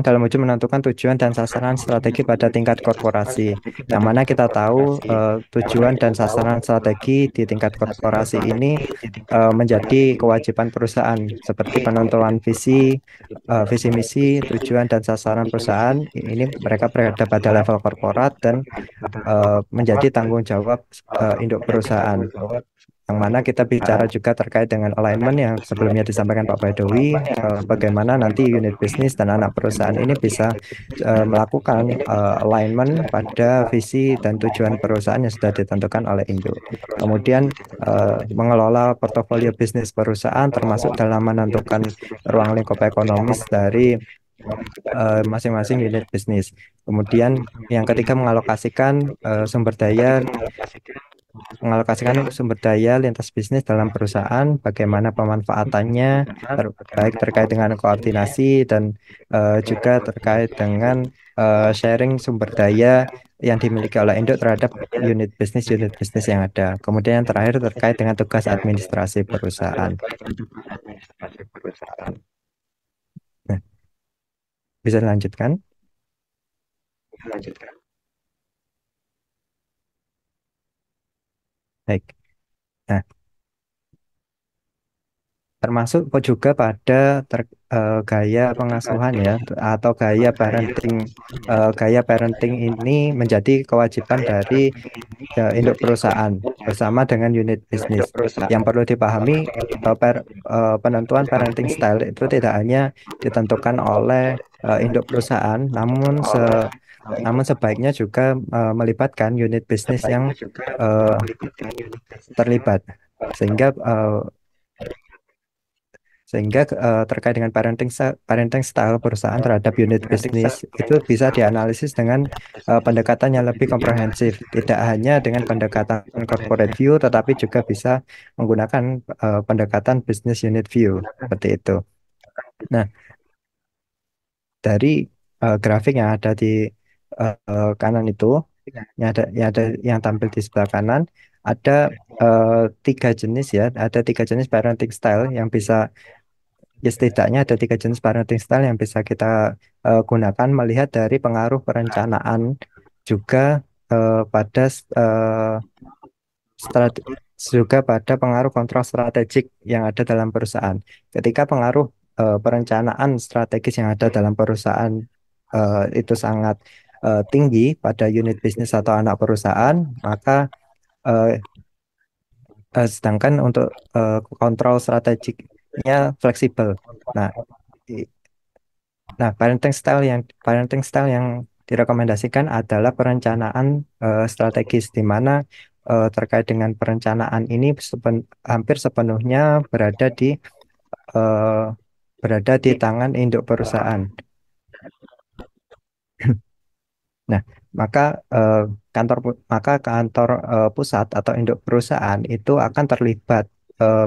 dalam wujud menentukan tujuan dan sasaran strategi pada tingkat korporasi. Yang mana kita tahu tujuan dan sasaran strategi di tingkat korporasi ini menjadi kewajiban perusahaan, seperti penentuan visi misi, tujuan dan sasaran perusahaan. Ini mereka berada pada level korporat dan menjadi tanggung jawab induk perusahaan. Yang mana kita bicara juga terkait dengan alignment yang sebelumnya disampaikan Pak Baidowi, bagaimana nanti unit bisnis dan anak perusahaan ini bisa melakukan alignment pada visi dan tujuan perusahaan yang sudah ditentukan oleh induk. Kemudian mengelola portofolio bisnis perusahaan, termasuk dalam menentukan ruang lingkup ekonomis dari masing-masing unit bisnis. Kemudian yang ketiga, mengalokasikan sumber daya lintas bisnis dalam perusahaan, bagaimana pemanfaatannya, baik terkait dengan koordinasi dan juga terkait dengan sharing sumber daya yang dimiliki oleh induk terhadap unit bisnis yang ada. Kemudian yang terakhir terkait dengan tugas administrasi perusahaan. Nah, bisa dilanjutkan. Baik. Nah, termasuk juga pada gaya pengasuhan ya, atau gaya parenting ini menjadi kewajiban dari induk perusahaan bersama dengan unit bisnis. Yang perlu dipahami, penentuan parenting style itu tidak hanya ditentukan oleh induk perusahaan, namun sebaiknya juga melibatkan unit bisnis yang eh, terlibat, sehingga terkait dengan parenting style perusahaan terhadap unit bisnis itu bisa dianalisis dengan pendekatan yang lebih komprehensif, tidak hanya dengan pendekatan corporate view, tetapi juga bisa menggunakan pendekatan business unit view seperti itu. Nah, dari grafik yang ada di kanan itu, yang tampil di sebelah kanan, ada eh, tiga jenis ya, ada tiga jenis parenting style yang bisa, ya setidaknya ada tiga jenis parenting style yang bisa kita gunakan melihat dari pengaruh perencanaan juga pada strate- juga pada pengaruh kontrol strategik yang ada dalam perusahaan. Ketika pengaruh perencanaan strategis yang ada dalam perusahaan itu sangat tinggi pada unit bisnis atau anak perusahaan, maka eh, sedangkan untuk kontrol strategiknya fleksibel. Nah, i- parenting style yang direkomendasikan adalah perencanaan strategis, di mana terkait dengan perencanaan ini hampir sepenuhnya eh, berada di tangan induk perusahaan. Nah, maka eh, kantor pusat atau induk perusahaan itu akan terlibat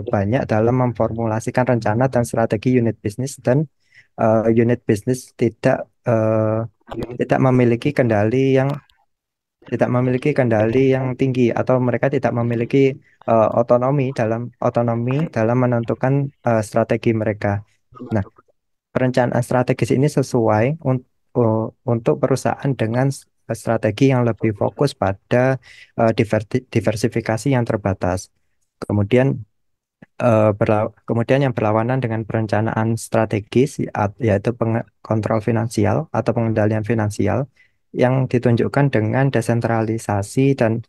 banyak dalam memformulasikan rencana dan strategi unit bisnis, dan unit bisnis eh, tidak memiliki kendali yang tinggi, atau mereka tidak memiliki otonomi dalam menentukan strategi mereka. Nah, perencanaan strategis ini sesuai untuk perusahaan dengan strategi yang lebih fokus pada diversifikasi yang terbatas. Kemudian kemudian yang berlawanan dengan perencanaan strategis, yaitu kontrol finansial atau pengendalian finansial, yang ditunjukkan dengan desentralisasi dan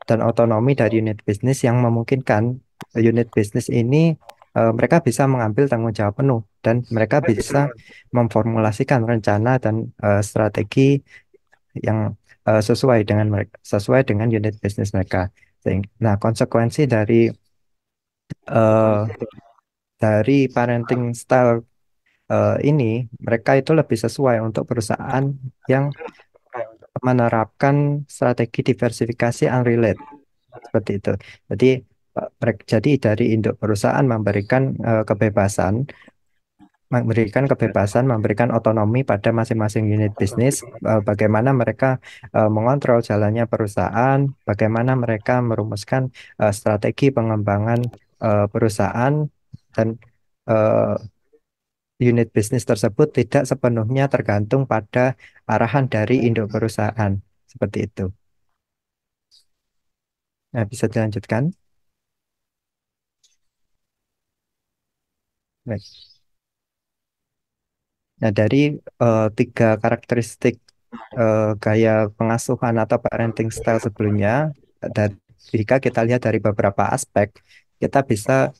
otonomi dari unit bisnis, yang memungkinkan unit bisnis ini mereka bisa mengambil tanggung jawab penuh, dan mereka bisa memformulasikan rencana dan strategi yang sesuai dengan unit bisnis mereka. Nah, konsekuensi eh, dari parenting style ini, mereka itu lebih sesuai untuk perusahaan yang menerapkan strategi diversifikasi unrelated seperti itu. Jadi jadi dari induk perusahaan memberikan kebebasan, memberikan otonomi pada masing-masing unit bisnis, bagaimana mereka mengontrol jalannya perusahaan, bagaimana mereka merumuskan strategi pengembangan perusahaan, dan eh, unit bisnis tersebut tidak sepenuhnya tergantung pada arahan dari induk perusahaan. Seperti itu. Nah, bisa dilanjutkan. Baik. Nah, dari tiga karakteristik gaya pengasuhan atau parenting style sebelumnya, dan jika kita lihat dari beberapa aspek, kita bisa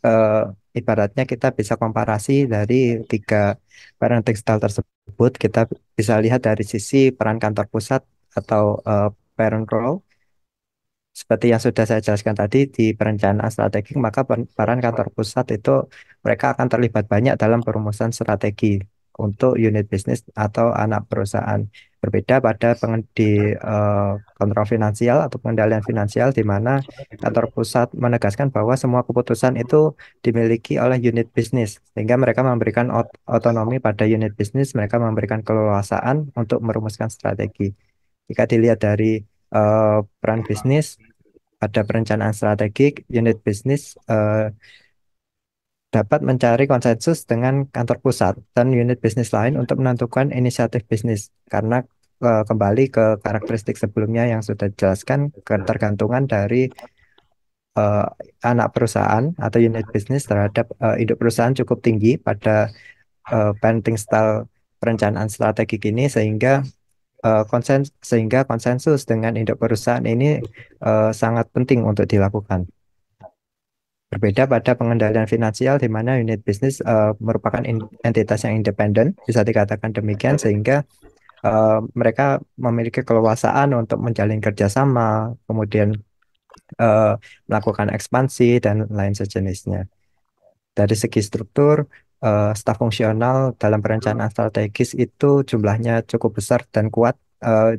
ibaratnya kita bisa komparasi dari tiga parenting style tersebut. Kita bisa lihat dari sisi peran kantor pusat atau parent role. Seperti yang sudah saya jelaskan tadi, di perencanaan strategik, maka peran kantor pusat itu mereka akan terlibat banyak dalam perumusan strategi untuk unit bisnis atau anak perusahaan. Berbeda pada kontrol finansial atau pengendalian finansial, di mana kantor pusat menegaskan bahwa semua keputusan itu dimiliki oleh unit bisnis, sehingga mereka memberikan otonomi pada unit bisnis, mereka memberikan keleluasaan untuk merumuskan strategi. Jika dilihat dari peran bisnis, ada perencanaan strategik, unit bisnis dapat mencari konsensus dengan kantor pusat dan unit bisnis lain untuk menentukan inisiatif bisnis. Karena kembali ke karakteristik sebelumnya yang sudah dijelaskan, ketergantungan dari eh, anak perusahaan atau unit bisnis terhadap induk perusahaan cukup tinggi pada parenting style perencanaan strategik ini, sehingga konsensus dengan induk perusahaan ini sangat penting untuk dilakukan. Berbeda pada pengendalian finansial di mana unit bisnis merupakan entitas yang independen, bisa dikatakan demikian, sehingga mereka memiliki keleluasaan untuk menjalin kerjasama, kemudian eh, melakukan ekspansi dan lain sejenisnya. Dari segi struktur, staf fungsional dalam perencanaan strategis itu jumlahnya cukup besar dan kuat,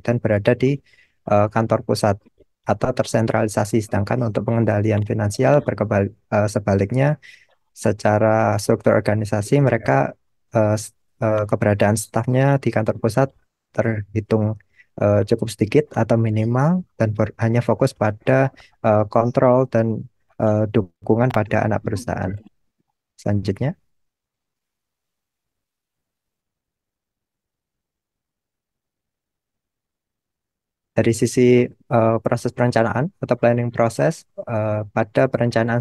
dan berada di kantor pusat atau tersentralisasi. Sedangkan untuk pengendalian finansial sebaliknya, secara struktur organisasi mereka keberadaan stafnya di kantor pusat terhitung cukup sedikit atau minimal, dan hanya fokus pada kontrol dan dukungan pada anak perusahaan. Selanjutnya, dari sisi proses perencanaan atau planning proses, pada perencanaan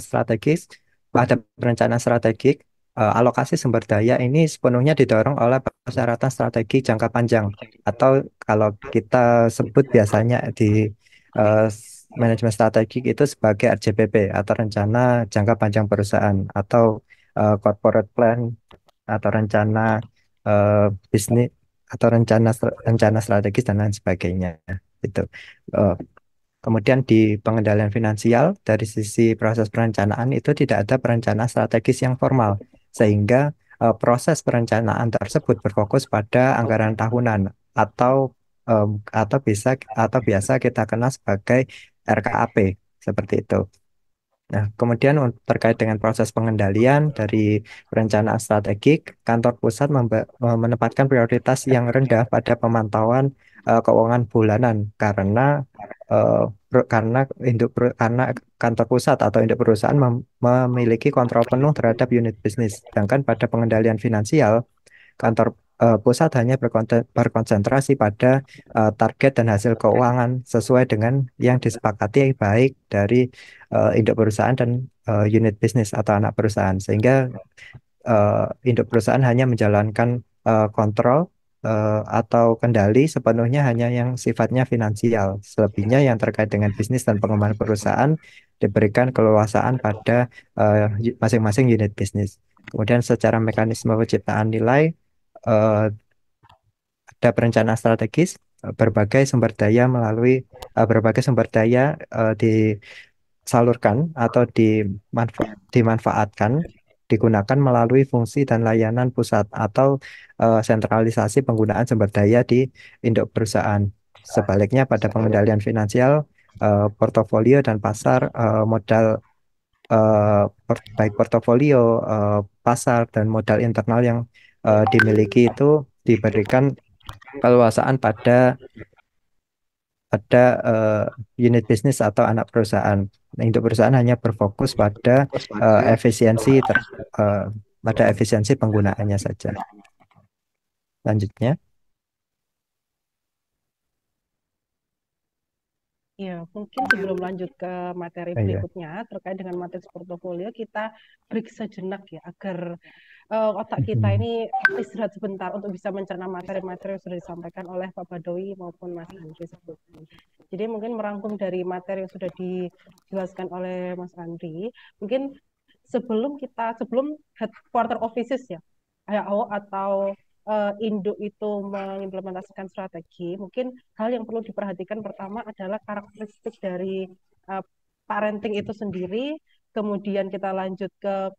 strategik, alokasi sumber daya ini sepenuhnya didorong oleh persyaratan strategi jangka panjang, atau kalau kita sebut biasanya di eh, manajemen strategik itu sebagai RJPP atau rencana jangka panjang perusahaan, atau corporate plan atau rencana eh, bisnis, atau rencana strategis dan lain sebagainya. Itu. Eh, Kemudian di pengendalian finansial, dari sisi proses perencanaan itu tidak ada perencanaan strategis yang formal, sehingga proses perencanaan tersebut berfokus pada anggaran tahunan, atau em, atau biasa kita kenal sebagai RKAP, seperti itu. Nah, kemudian terkait dengan proses pengendalian dari perencanaan strategik, kantor pusat menempatkan prioritas yang rendah pada pemantauan keuangan bulanan, eh, karena kantor pusat atau induk perusahaan memiliki kontrol penuh terhadap unit bisnis. Sedangkan pada pengendalian finansial, kantor pusat hanya berkonsentrasi pada target dan hasil keuangan sesuai dengan yang disepakati baik dari induk perusahaan dan unit bisnis atau anak perusahaan, sehingga induk perusahaan hanya menjalankan kontrol atau kendali sepenuhnya hanya yang sifatnya finansial. Selebihnya yang terkait dengan bisnis dan pengembangan perusahaan diberikan keleluasaan pada masing-masing unit bisnis. Kemudian secara mekanisme penciptaan nilai, eh, ada perencanaan strategis, berbagai sumber daya disalurkan atau dimanfaatkan, digunakan melalui fungsi dan layanan pusat atau sentralisasi penggunaan sumber daya di induk perusahaan. Sebaliknya pada pengendalian finansial, portofolio dan pasar modal, baik portofolio, pasar dan modal internal yang dimiliki itu diberikan keleluasaan pada unit bisnis atau anak perusahaan. Nah, untuk perusahaan hanya berfokus pada eh, efisiensi ter, eh, pada efisiensi penggunaannya saja. Lanjutnya, Ya, mungkin sebelum lanjut ke materi iya. berikutnya terkait dengan materi portofolio, kita break sejenak ya agar otak kita ini istirahat sebentar untuk bisa mencerna materi-materi yang sudah disampaikan oleh Pak Badowi maupun Mas Andri sebelumnya. Jadi mungkin merangkum dari materi yang sudah dijelaskan oleh Mas Andri, mungkin sebelum headquarter offices ya, HO atau induk itu mengimplementasikan strategi, mungkin hal yang perlu diperhatikan pertama adalah karakteristik dari uh, parenting itu sendiri. Kemudian kita lanjut ke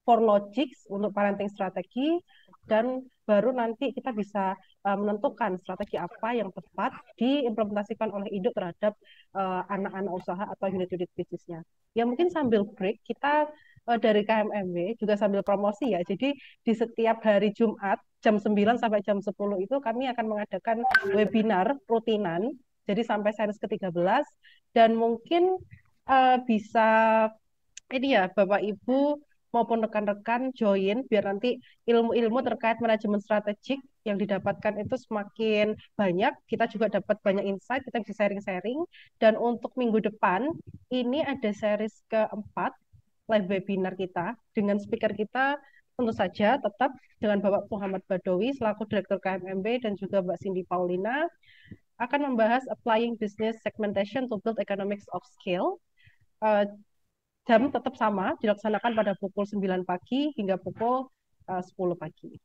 for logics untuk parenting strategi, dan baru nanti kita bisa menentukan strategi apa yang tepat diimplementasikan oleh induk terhadap anak-anak usaha atau unit-unit bisnisnya. Ya mungkin sambil break kita dari KMMW juga sambil promosi ya. Jadi di setiap hari Jumat jam 9 sampai jam 10 itu kami akan mengadakan webinar rutinan. Jadi sampai series ke-13, dan mungkin bisa ini ya Bapak Ibu maupun rekan-rekan join biar nanti ilmu-ilmu terkait manajemen strategik yang didapatkan itu semakin banyak. Kita juga dapat banyak insight, kita bisa sharing-sharing. Dan untuk minggu depan, ini ada series keempat live webinar kita dengan speaker kita tentu saja tetap dengan Bapak Muhammad Badawi selaku Direktur KMMB dan juga Mbak Cindy Paulina akan membahas applying business segmentation to build economics of scale. Jam tetap sama, dilaksanakan pada pukul 9 pagi hingga pukul 10 pagi.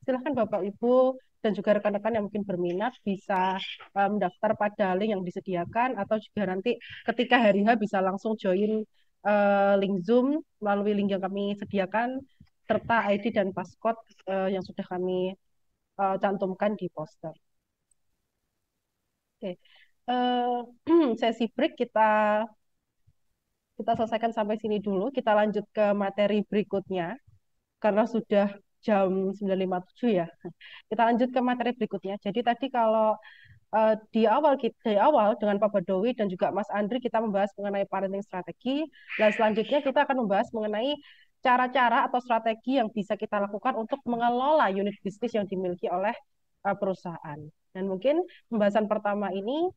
Silahkan Bapak Ibu dan juga rekan-rekan yang mungkin berminat bisa mendaftar pada link yang disediakan atau juga nanti ketika hari H bisa langsung join link Zoom melalui link yang kami sediakan serta ID dan passcode yang sudah kami cantumkan di poster. Oke. Sesi break kita selesaikan sampai sini dulu. Kita lanjut ke materi berikutnya karena sudah jam 9.57 ya. Kita lanjut ke materi berikutnya. Jadi tadi kalau di awal dengan Pak Badawi dan juga Mas Andri kita membahas mengenai parenting strategi. Dan selanjutnya kita akan membahas mengenai cara-cara atau strategi yang bisa kita lakukan untuk mengelola unit bisnis yang dimiliki oleh perusahaan. Dan mungkin pembahasan pertama ini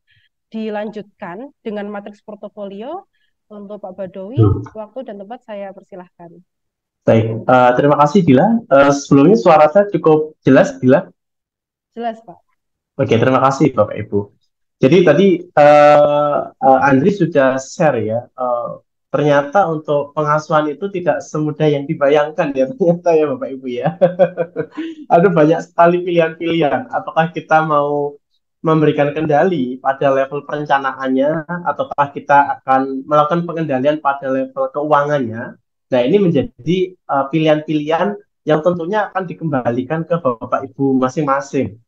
dilanjutkan dengan matriks portofolio. Untuk Pak Badawi, waktu dan tempat saya persilahkan. Baik, terima kasih Dila. Sebelumnya suara saya cukup jelas, Dila? Jelas, Pak. Oke, terima kasih Bapak Ibu. Jadi tadi Andri sudah share ya, ternyata untuk pengasuhan itu tidak semudah yang dibayangkan ya ternyata ya Bapak Ibu ya. Ada banyak sekali pilihan-pilihan. Apakah kita mau memberikan kendali pada level perencanaannya, ataukah kita akan melakukan pengendalian pada level keuangannya. Nah, ini menjadi pilihan-pilihan yang tentunya akan dikembalikan ke Bapak Ibu masing-masing.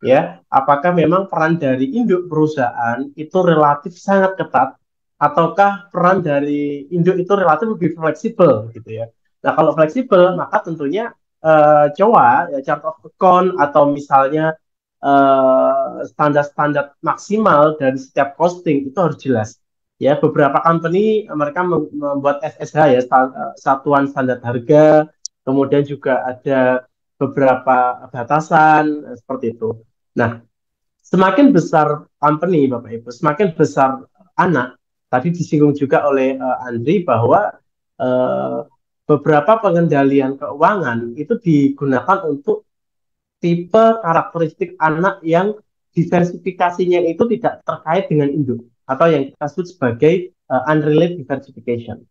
Ya, apakah memang peran dari induk perusahaan itu relatif sangat ketat, ataukah peran dari induk itu relatif lebih fleksibel gitu ya. Nah, kalau fleksibel maka tentunya COA, ya, chart of account, atau misalnya standar-standar maksimal dari setiap costing itu harus jelas. Ya, beberapa company mereka membuat SSH ya, satuan standar harga, kemudian juga ada beberapa batasan seperti itu. Nah, semakin besar company Bapak Ibu, semakin besar anak. Tadi disinggung juga oleh Andri bahwa beberapa pengendalian keuangan itu digunakan untuk tipe karakteristik anak yang diversifikasinya itu tidak terkait dengan induk atau yang kita sebut sebagai unrelated diversification.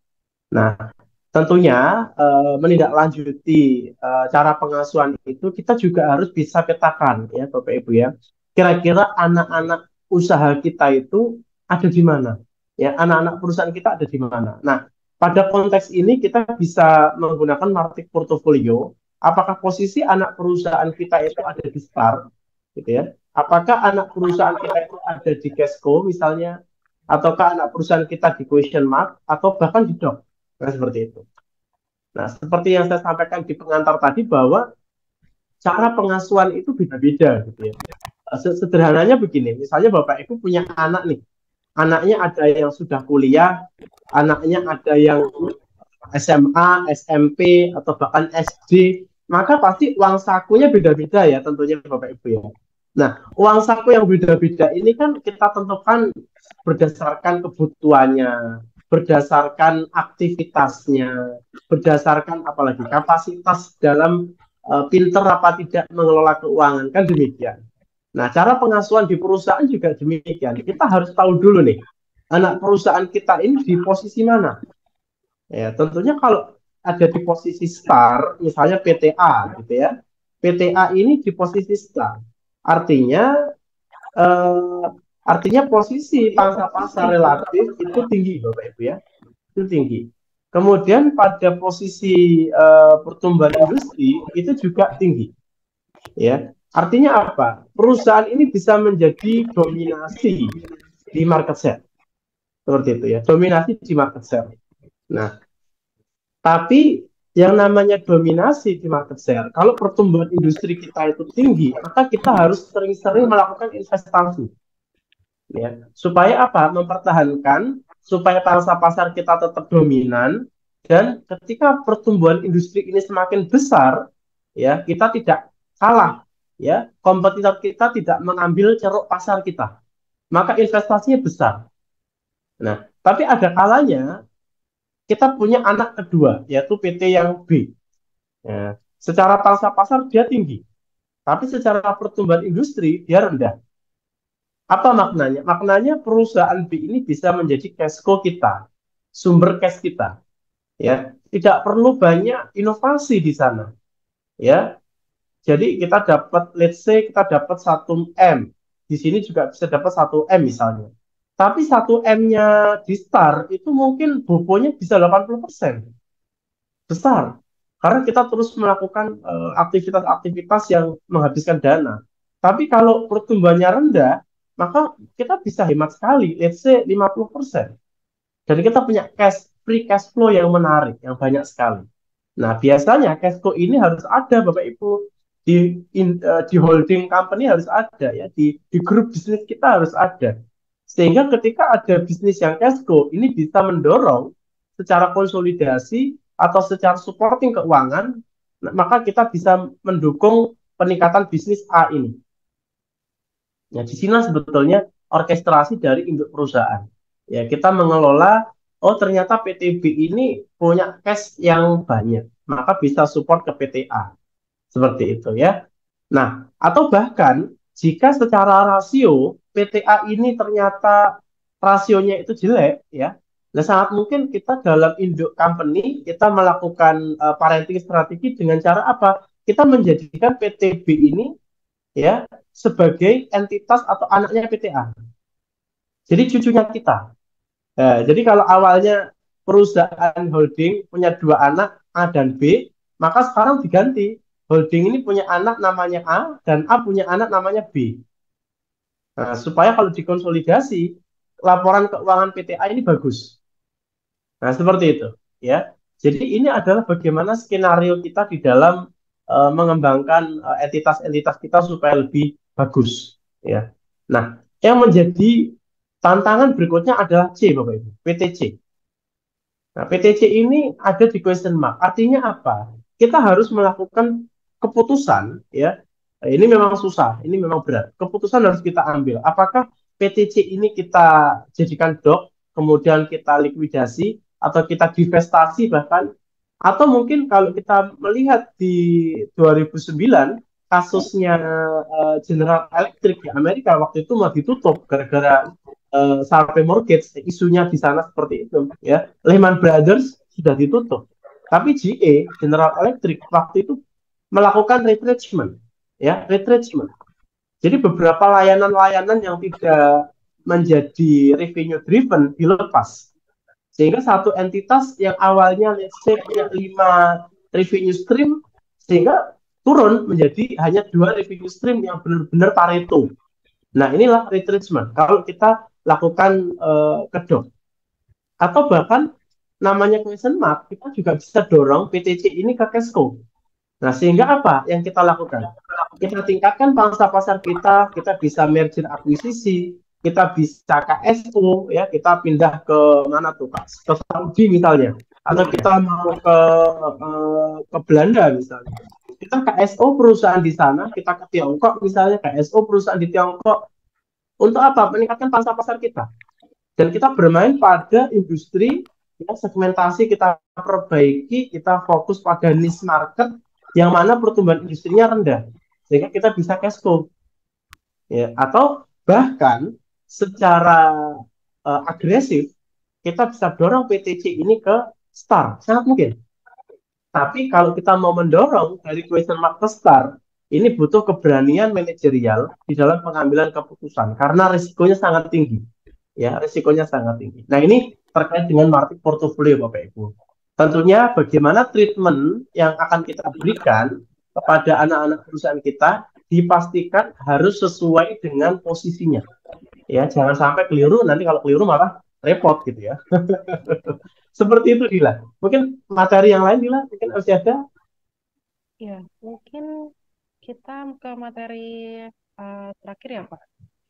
Nah, tentunya menindaklanjuti cara pengasuhan itu kita juga harus bisa petakan ya Bapak Ibu ya. Kira-kira anak-anak usaha kita itu ada di mana? Ya, anak-anak perusahaan kita ada di mana? Nah, pada konteks ini kita bisa menggunakan matriks portofolio. Apakah posisi anak perusahaan kita itu ada di start, gitu ya? Apakah anak perusahaan kita itu ada di cashco misalnya, ataukah anak perusahaan kita di question mark, atau bahkan di doc, nah, seperti itu. Nah, seperti yang saya sampaikan di pengantar tadi bahwa cara pengasuhan itu beda-beda, gitu ya. Sederhananya begini, misalnya Bapak Ibu punya anak nih, anaknya ada yang sudah kuliah, anaknya ada yang SMA, SMP, atau bahkan SD, maka pasti uang sakunya beda-beda ya tentunya Bapak Ibu ya. Nah, uang saku yang beda-beda ini kan kita tentukan berdasarkan kebutuhannya, berdasarkan aktivitasnya, berdasarkan apalagi kapasitas dalam pinter apa tidak mengelola keuangan, kan demikian. Nah, cara pengasuhan di perusahaan juga demikian. Kita harus tahu dulu nih, anak perusahaan kita ini di posisi mana. Ya, tentunya kalau ada di posisi star, misalnya PTA, gitu ya. PTA ini di posisi star, artinya posisi pangsa pasar relatif itu tinggi, Bapak Ibu ya, itu tinggi. Kemudian pada posisi pertumbuhan industri itu juga tinggi, ya. Artinya apa? Perusahaan ini bisa menjadi dominasi di market share, seperti itu ya, dominasi di market share. Nah, tapi yang namanya dominasi di market share, kalau pertumbuhan industri kita itu tinggi, maka kita harus sering-sering melakukan investasi. Ya, supaya apa? Mempertahankan, supaya pangsa pasar kita tetap dominan, Dan ketika pertumbuhan industri ini semakin besar, ya kita tidak kalah, ya kompetitor kita tidak mengambil ceruk pasar kita, maka investasinya besar. Nah, tapi ada kalanya kita punya anak kedua, yaitu PT yang B. Ya, secara pangsa pasar dia tinggi, tapi secara pertumbuhan industri dia rendah. Apa maknanya? Maknanya perusahaan B ini bisa menjadi cash cow kita, sumber cash kita. Ya, tidak perlu banyak inovasi di sana. Ya, jadi kita dapat, let's say kita dapat 1 M. Di sini juga bisa dapat 1 M misalnya. Tapi 1 M-nya di start itu mungkin bobonya bisa 80%. Besar. Karena kita terus melakukan aktivitas-aktivitas yang menghabiskan dana. Tapi kalau pertumbuhannya rendah, maka kita bisa hemat sekali, let's say 50%. Dan kita punya free cash flow yang menarik, yang banyak sekali. Nah, biasanya cash flow ini harus ada, Bapak Ibu, di holding company harus ada, ya, di grup bisnis kita harus ada. Sehingga ketika ada bisnis yang cash flow, ini bisa mendorong secara konsolidasi atau secara supporting keuangan, maka kita bisa mendukung peningkatan bisnis A ini. Ya, di sini sebetulnya orkestrasi dari induk perusahaan. Ya, kita mengelola, oh ternyata PT B ini punya cash yang banyak, maka bisa support ke PT A. Seperti itu ya. Nah, atau bahkan jika secara rasio PT A ini ternyata rasionya itu jelek ya. Nah, sangat mungkin kita dalam induk company kita melakukan parenting strategi dengan cara apa? Kita menjadikan PT B ini ya sebagai entitas atau anaknya PT A. Jadi cucunya kita. Nah, jadi kalau awalnya perusahaan holding punya 2 anak A dan B, maka sekarang diganti. Holding ini punya anak namanya A dan A punya anak namanya B. Nah, supaya kalau dikonsolidasi, laporan keuangan PT A ini bagus. Nah, seperti itu, ya. Jadi ini adalah bagaimana skenario kita di dalam mengembangkan entitas-entitas kita supaya lebih bagus, ya. Nah, yang menjadi tantangan berikutnya adalah C, Bapak Ibu, PTC. Nah, PTC ini ada di question mark. Artinya apa? Kita harus melakukan keputusan, ya. Nah, ini memang susah, ini memang berat. Keputusan harus kita ambil. Apakah PTC ini kita jadikan DOC, kemudian kita likuidasi, atau kita divestasi bahkan, atau mungkin kalau kita melihat di 2009, kasusnya General Electric di Amerika waktu itu mau ditutup gara-gara sampai mortgage, isunya di sana seperti itu ya. Lehman Brothers sudah ditutup, tapi GE General Electric waktu itu melakukan retrenchment, ya, retrenchment. Jadi beberapa layanan-layanan yang tidak menjadi revenue driven dilepas, sehingga satu entitas yang awalnya let's say punya 5 revenue stream, sehingga turun menjadi hanya 2 revenue stream yang benar-benar Pareto. Nah, inilah retrenchment kalau kita lakukan kedok. Atau bahkan namanya question mark, kita juga bisa dorong PTC ini ke Cashco. Nah, sehingga apa yang kita lakukan? Kita tingkatkan pangsa pasar kita bisa merger akuisisi, kita bisa KSO, ya, kita pindah ke mana tuh, Pak? Ke Saudi misalnya, atau kita mau ke Belanda misalnya. Kita KSO perusahaan di sana, kita ke Tiongkok misalnya, KSO perusahaan di Tiongkok. Untuk apa? Meningkatkan pangsa pasar kita. Dan kita bermain pada industri, ya, segmentasi kita perbaiki, kita fokus pada niche market yang mana pertumbuhan industrinya rendah, sehingga kita bisa cash flow. Ya, atau bahkan secara agresif kita bisa dorong PTC ini ke STAR, sangat mungkin. Tapi kalau kita mau mendorong dari question mark ke STAR, ini butuh keberanian manajerial di dalam pengambilan keputusan karena risikonya sangat tinggi. Ya, risikonya sangat tinggi. Nah, ini terkait dengan market portfolio, Bapak Ibu. Tentunya bagaimana treatment yang akan kita berikan kepada anak-anak perusahaan kita dipastikan harus sesuai dengan posisinya. Ya, jangan sampai keliru, nanti kalau keliru malah repot gitu ya. Seperti itu, Dila. Mungkin materi yang lain, Dila, mungkin harus ada. Ya, mungkin kita ke materi terakhir ya, Pak.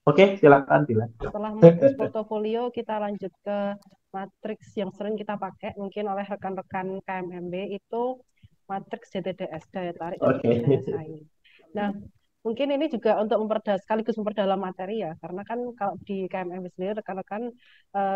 Oke, silakan Dila. Setelah matriks portofolio, kita lanjut ke matriks yang sering kita pakai mungkin oleh rekan-rekan KMMB, itu matriks DTDS, daya tarik dan Oke. daya saing. Nah, mungkin ini juga untuk sekaligus memperdalam materi ya, karena kan kalau di KMMB sendiri rekan-rekan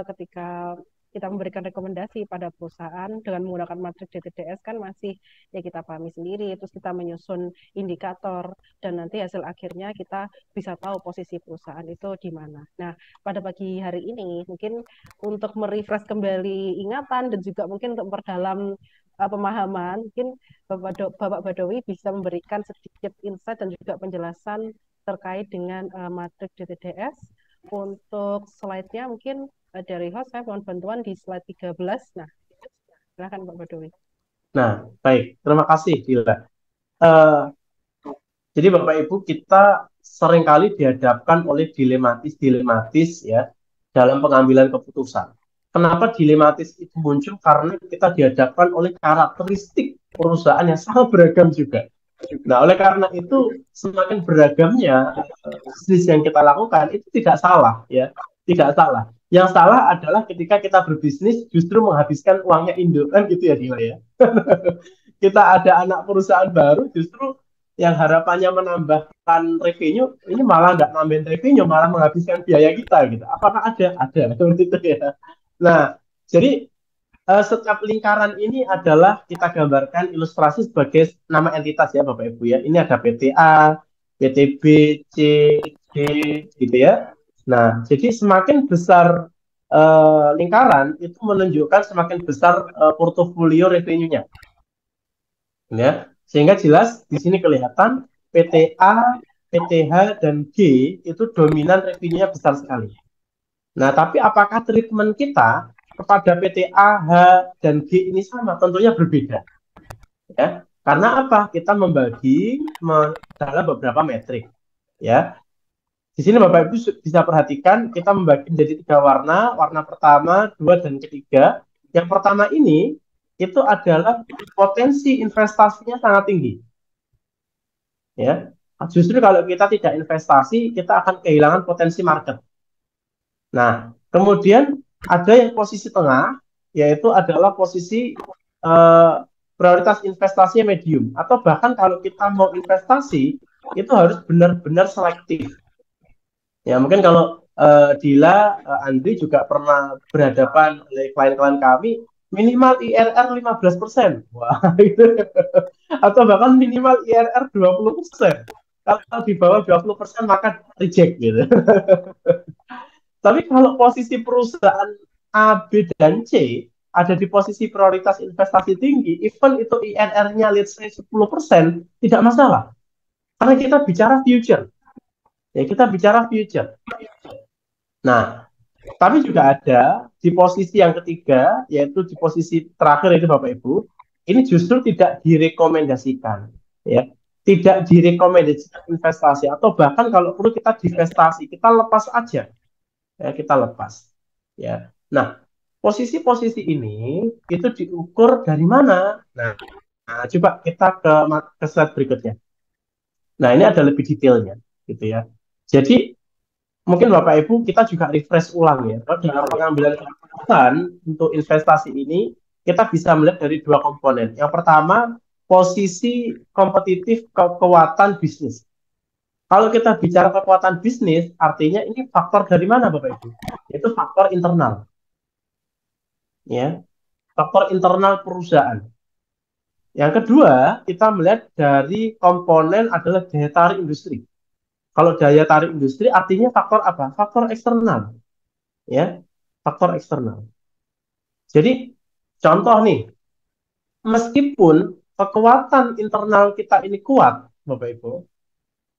ketika kita memberikan rekomendasi pada perusahaan dengan menggunakan matriks DTDS kan masih ya kita pahami sendiri, terus kita menyusun indikator dan nanti hasil akhirnya kita bisa tahu posisi perusahaan itu di mana. Nah, pada pagi hari ini mungkin untuk merefresh kembali ingatan dan juga mungkin untuk memperdalam pemahaman, mungkin Bapak Badawi bisa memberikan sedikit insight dan juga penjelasan terkait dengan matriks DTDS. Untuk slide-nya mungkin dari host saya mohon bantuan di slide 13. Nah, silakan Pak Badawi. Nah, baik. Terima kasih, Dila. Jadi Bapak Ibu, kita seringkali dihadapkan oleh dilematis ya dalam pengambilan keputusan. Kenapa dilematis itu muncul? Karena kita dihadapkan oleh karakteristik perusahaan yang sangat beragam juga. Nah, oleh karena itu semakin beragamnya bisnis yang kita lakukan itu tidak salah ya, tidak salah. Yang salah adalah ketika kita berbisnis justru menghabiskan uangnya induk kan gitu ya Dila ya. Kita ada anak perusahaan baru justru yang harapannya menambahkan revenue ini malah nggak nambahin revenue, malah menghabiskan biaya kita gitu. Apakah ada? Ada seperti itu ya. Nah, jadi setiap lingkaran ini adalah kita gambarkan ilustrasi sebagai nama entitas ya Bapak Ibu ya. Ini ada PTA, PTB, C, D gitu ya. Nah, jadi semakin besar lingkaran itu menunjukkan semakin besar portofolio revenue-nya. Ya, sehingga jelas di sini kelihatan PTA, PTH dan G itu dominan revenue-nya besar sekali. Nah, tapi apakah treatment kita kepada PTA, H, dan G ini sama? Tentunya berbeda. Ya, karena apa? Kita membagi dalam beberapa metrik. Ya, di sini Bapak Ibu bisa perhatikan kita membagi menjadi 3 warna. Warna pertama, 2, dan ketiga. Yang pertama ini itu adalah potensi investasinya sangat tinggi. Ya, justru kalau kita tidak investasi, kita akan kehilangan potensi market. Nah, kemudian ada yang posisi tengah, yaitu adalah posisi prioritas investasinya medium. Atau bahkan kalau kita mau investasi, itu harus benar-benar selektif. Ya, mungkin kalau Dila, Andri juga pernah berhadapan oleh klien-klien kami, minimal IRR 15%. Wah, itu. Atau bahkan minimal IRR 20%. Kalau di bawah 20% maka reject gitu. Tapi kalau posisi perusahaan A, B, dan C ada di posisi prioritas investasi tinggi, even itu IRR-nya let's say 10%, tidak masalah. Karena kita bicara future. Ya, kita bicara future. Nah, tapi juga ada di posisi yang ketiga, yaitu di posisi terakhir itu Bapak Ibu, ini justru tidak direkomendasikan. Ya, tidak direkomendasikan investasi, atau bahkan kalau perlu kita divestasi, kita lepas aja. Ya, kita lepas. Ya. Nah, posisi-posisi ini itu diukur dari mana? Nah, coba kita ke slide berikutnya. Nah, ini ada lebih detailnya, gitu ya. Jadi mungkin Bapak Ibu kita juga refresh ulang ya. Kalau dalam pengambilan keputusan untuk investasi ini kita bisa melihat dari 2 komponen. Yang pertama, posisi kompetitif kekuatan bisnis. Kalau kita bicara kekuatan bisnis, artinya ini faktor dari mana Bapak Ibu? Itu faktor internal. Ya, faktor internal perusahaan. Yang kedua, kita melihat dari komponen adalah daya tarik industri. Kalau daya tarik industri artinya faktor apa? Faktor eksternal. Ya, faktor eksternal. Jadi, contoh nih, meskipun kekuatan internal kita ini kuat, Bapak Ibu,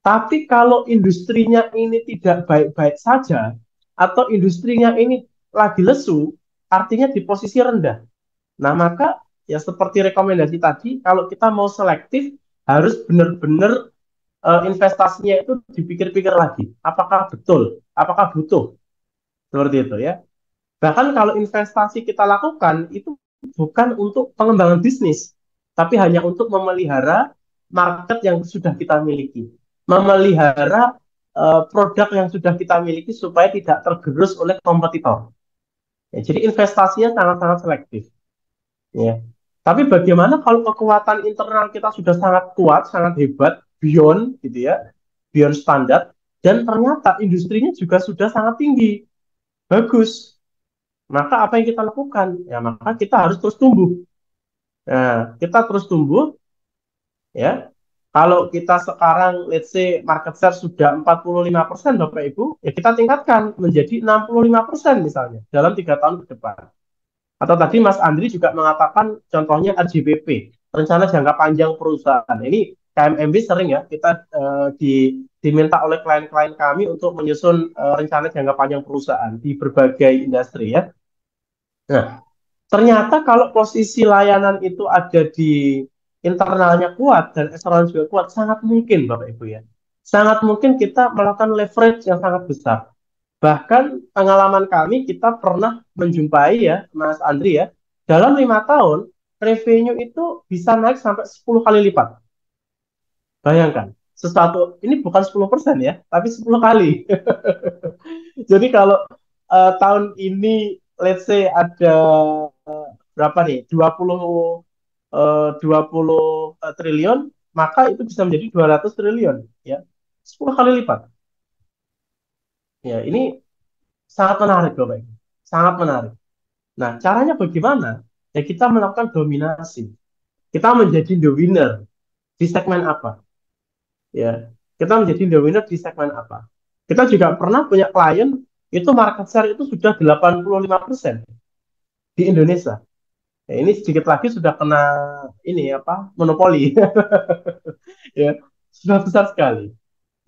tapi kalau industrinya ini tidak baik-baik saja, atau industrinya ini lagi lesu, artinya di posisi rendah. Nah, maka ya seperti rekomendasi tadi, kalau kita mau selektif, harus benar-benar investasinya itu dipikir-pikir lagi. Apakah betul? Apakah butuh? Seperti itu ya. Bahkan kalau investasi kita lakukan, itu bukan untuk pengembangan bisnis, tapi hanya untuk memelihara market yang sudah kita miliki. Memelihara produk yang sudah kita miliki supaya tidak tergerus oleh kompetitor. Ya, jadi investasinya sangat-sangat selektif. Ya. Tapi bagaimana kalau kekuatan internal kita sudah sangat kuat, sangat hebat, beyond gitu ya, beyond standar, dan ternyata industrinya juga sudah sangat tinggi, bagus. Maka apa yang kita lakukan? Ya, maka kita harus terus tumbuh. Nah, kita terus tumbuh, ya. Kalau kita sekarang, let's say, market share sudah 45%, Bapak Ibu, ya kita tingkatkan menjadi 65% misalnya, dalam 3 tahun ke depan. Atau tadi Mas Andri juga mengatakan contohnya RJBP, rencana jangka panjang perusahaan. Ini KMMB sering ya, kita diminta oleh klien-klien kami untuk menyusun rencana jangka panjang perusahaan di berbagai industri ya. Nah, ternyata kalau posisi layanan itu ada di internalnya kuat dan eksternalnya juga kuat, sangat mungkin Bapak Ibu ya. Sangat mungkin kita melakukan leverage yang sangat besar. Bahkan pengalaman kami kita pernah menjumpai ya Mas Andri ya, dalam 5 tahun revenue itu bisa naik sampai 10 kali lipat. Bayangkan, sesuatu ini bukan 10% ya, tapi 10 kali. Jadi kalau tahun ini let's say ada berapa nih? 20 triliun, maka itu bisa menjadi 200 triliun ya. 10 kali lipat. Ya, ini sangat menarik Bapak Ibu. Sangat menarik. Nah, caranya bagaimana? Ya kita melakukan dominasi. Kita menjadi the winner di segmen apa? Ya, kita menjadi the winner di segmen apa? Kita juga pernah punya klien itu market share itu sudah 85% di Indonesia. Ya, ini sedikit lagi sudah kena ini apa? Monopoli. Ya, sudah besar sekali.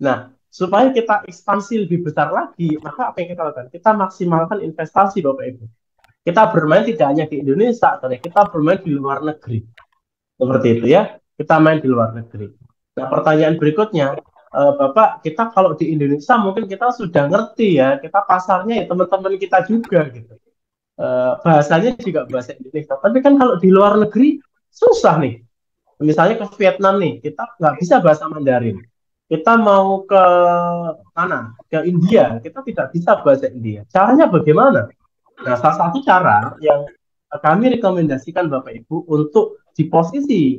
Nah, supaya kita ekspansi lebih besar lagi, maka apa yang kita lakukan? Kita maksimalkan investasi Bapak Ibu. Kita bermain tidak hanya di Indonesia, tapi kita bermain di luar negeri. Seperti itu ya, kita main di luar negeri. Nah, pertanyaan berikutnya, Bapak, kita kalau di Indonesia mungkin kita sudah ngerti ya, kita pasarnya ya teman-teman kita juga gitu. Bahasanya juga bahasa Indonesia. Tapi kan kalau di luar negeri susah nih. Misalnya ke Vietnam nih, kita nggak bisa bahasa Mandarin. Kita mau ke mana? Ke India, kita tidak bisa bahasa India. Caranya bagaimana? Nah, salah satu cara yang kami rekomendasikan Bapak Ibu untuk di posisi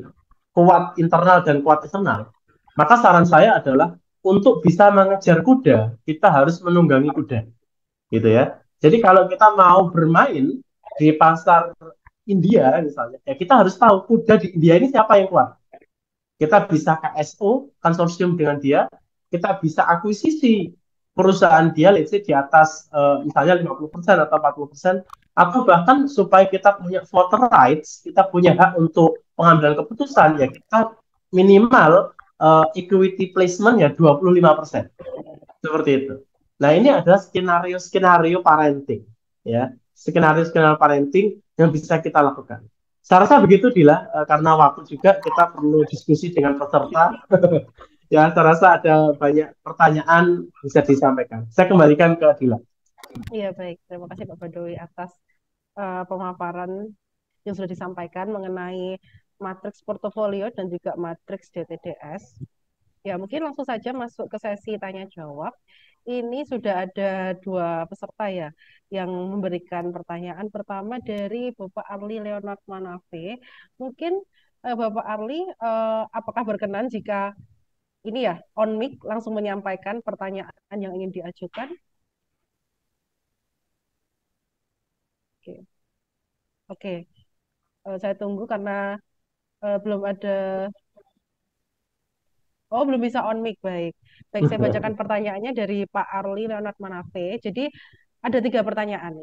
kuat internal dan kuat eksternal, maka saran saya adalah untuk bisa mengejar kuda, kita harus menunggangi kuda, gitu ya. Jadi kalau kita mau bermain di pasar India misalnya, ya kita harus tahu kuda di India ini siapa yang kuat. Kita bisa KSO, konsorsium dengan dia, kita bisa akuisisi perusahaan dia, let's say di atas misalnya 50% atau 40%, atau bahkan supaya kita punya voter rights, kita punya hak untuk pengambilan keputusan, ya kita minimal equity placement ya 25%. Seperti itu. Nah, ini adalah skenario parenting, ya. Skenario parenting yang bisa kita lakukan. Saya rasa begitu Dila, karena waktu juga kita perlu diskusi dengan peserta. Ya, saya rasa ada banyak pertanyaan bisa disampaikan. Saya kembalikan ke Dila. Iya, baik. Terima kasih Pak Badowi atas pemaparan yang sudah disampaikan mengenai matriks portofolio dan juga matriks DTDS. Ya, mungkin langsung saja masuk ke sesi tanya jawab. Ini sudah ada 2 peserta ya yang memberikan pertanyaan. Pertama dari Bapak Arli Leonard Manafe. Mungkin Bapak Arli, apakah berkenan jika ini ya on mic langsung menyampaikan pertanyaan yang ingin diajukan? Oke, oke. Saya tunggu karena belum ada. Oh, belum bisa on mic, baik. Baik, saya bacakan pertanyaannya dari Pak Arli Leonard Manafe. Jadi, ada 3 pertanyaan.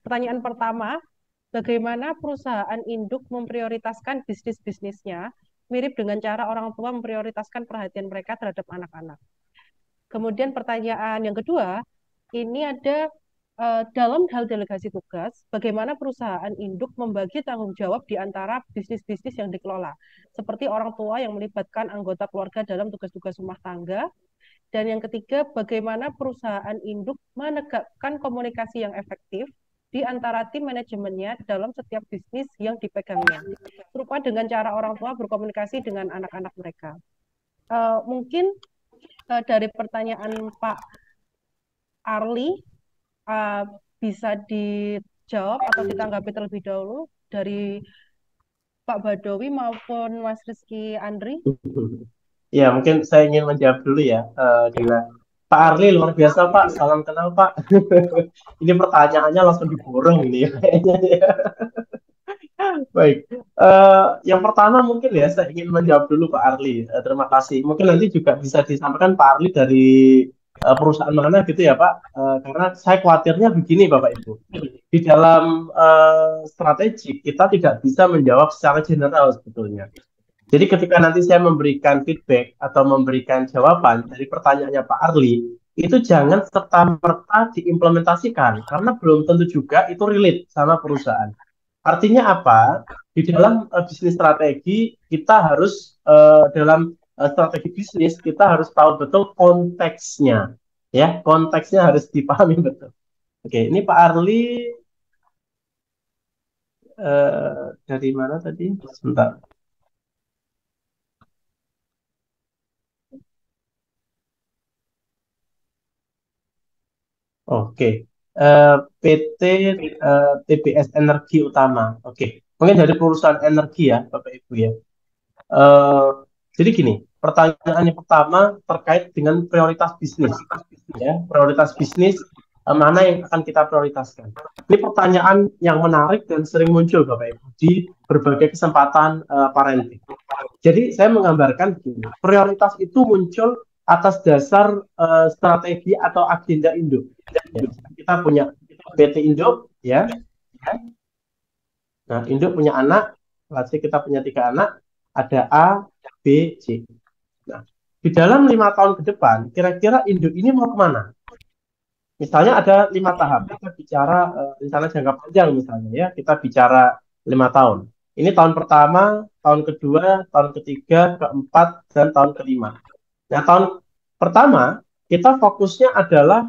Pertanyaan pertama, bagaimana perusahaan induk memprioritaskan bisnis-bisnisnya mirip dengan cara orang tua memprioritaskan perhatian mereka terhadap anak-anak. Kemudian pertanyaan yang kedua, ini ada dalam hal delegasi tugas, bagaimana perusahaan induk membagi tanggung jawab di antara bisnis-bisnis yang dikelola, seperti orang tua yang melibatkan anggota keluarga dalam tugas-tugas rumah tangga. Dan yang ketiga, bagaimana perusahaan induk menegakkan komunikasi yang efektif di antara tim manajemennya dalam setiap bisnis yang dipegangnya, serupa dengan cara orang tua berkomunikasi dengan anak-anak mereka. Mungkin dari pertanyaan Pak Arli, eh, bisa dijawab atau ditanggapi terlebih dahulu dari Pak Badowi maupun Mas Rizky Andri. Ya, mungkin saya ingin menjawab dulu ya, Dila. Pak Arli luar biasa Pak, salam kenal Pak. Ini pertanyaannya langsung diborong ini ya, kayaknya ya. Baik, yang pertama mungkin ya saya ingin menjawab dulu Pak Arli. Terima kasih. Mungkin nanti juga bisa disampaikan Pak Arli dari perusahaan mana gitu ya Pak. Karena saya khawatirnya begini Bapak Ibu. Di dalam strategi kita tidak bisa menjawab secara general sebetulnya. Jadi ketika nanti saya memberikan feedback atau memberikan jawaban dari pertanyaannya Pak Arli, itu jangan serta-merta diimplementasikan karena belum tentu juga itu relate sama perusahaan. Artinya apa? Di dalam bisnis strategi kita harus dalam strategi bisnis kita harus tahu betul konteksnya, ya konteksnya harus dipahami betul. Oke, ini Pak Arli dari mana tadi? Sebentar. Oke, PT TBS Energi Utama. Oke, mungkin dari perusahaan energi ya, Bapak Ibu ya. Eh, jadi gini, pertanyaan yang pertama terkait dengan prioritas bisnis. Ya, prioritas bisnis mana yang akan kita prioritaskan? Ini pertanyaan yang menarik dan sering muncul, Bapak Ibu, di berbagai kesempatan parenting. Jadi saya menggambarkan gini, prioritas itu muncul atas dasar strategi atau agenda induk. Ya, kita punya PT induk, ya. Nah, induk punya anak, berarti kita punya 3 anak, ada A, B, C. Nah, di dalam 5 tahun ke depan, kira-kira induk ini mau kemana? Misalnya ada 5 tahap. Kita bicara rencana jangka panjang misalnya ya, kita bicara 5 tahun. Ini tahun pertama, tahun kedua, tahun ketiga, keempat, dan tahun kelima. Nah, tahun pertama kita fokusnya adalah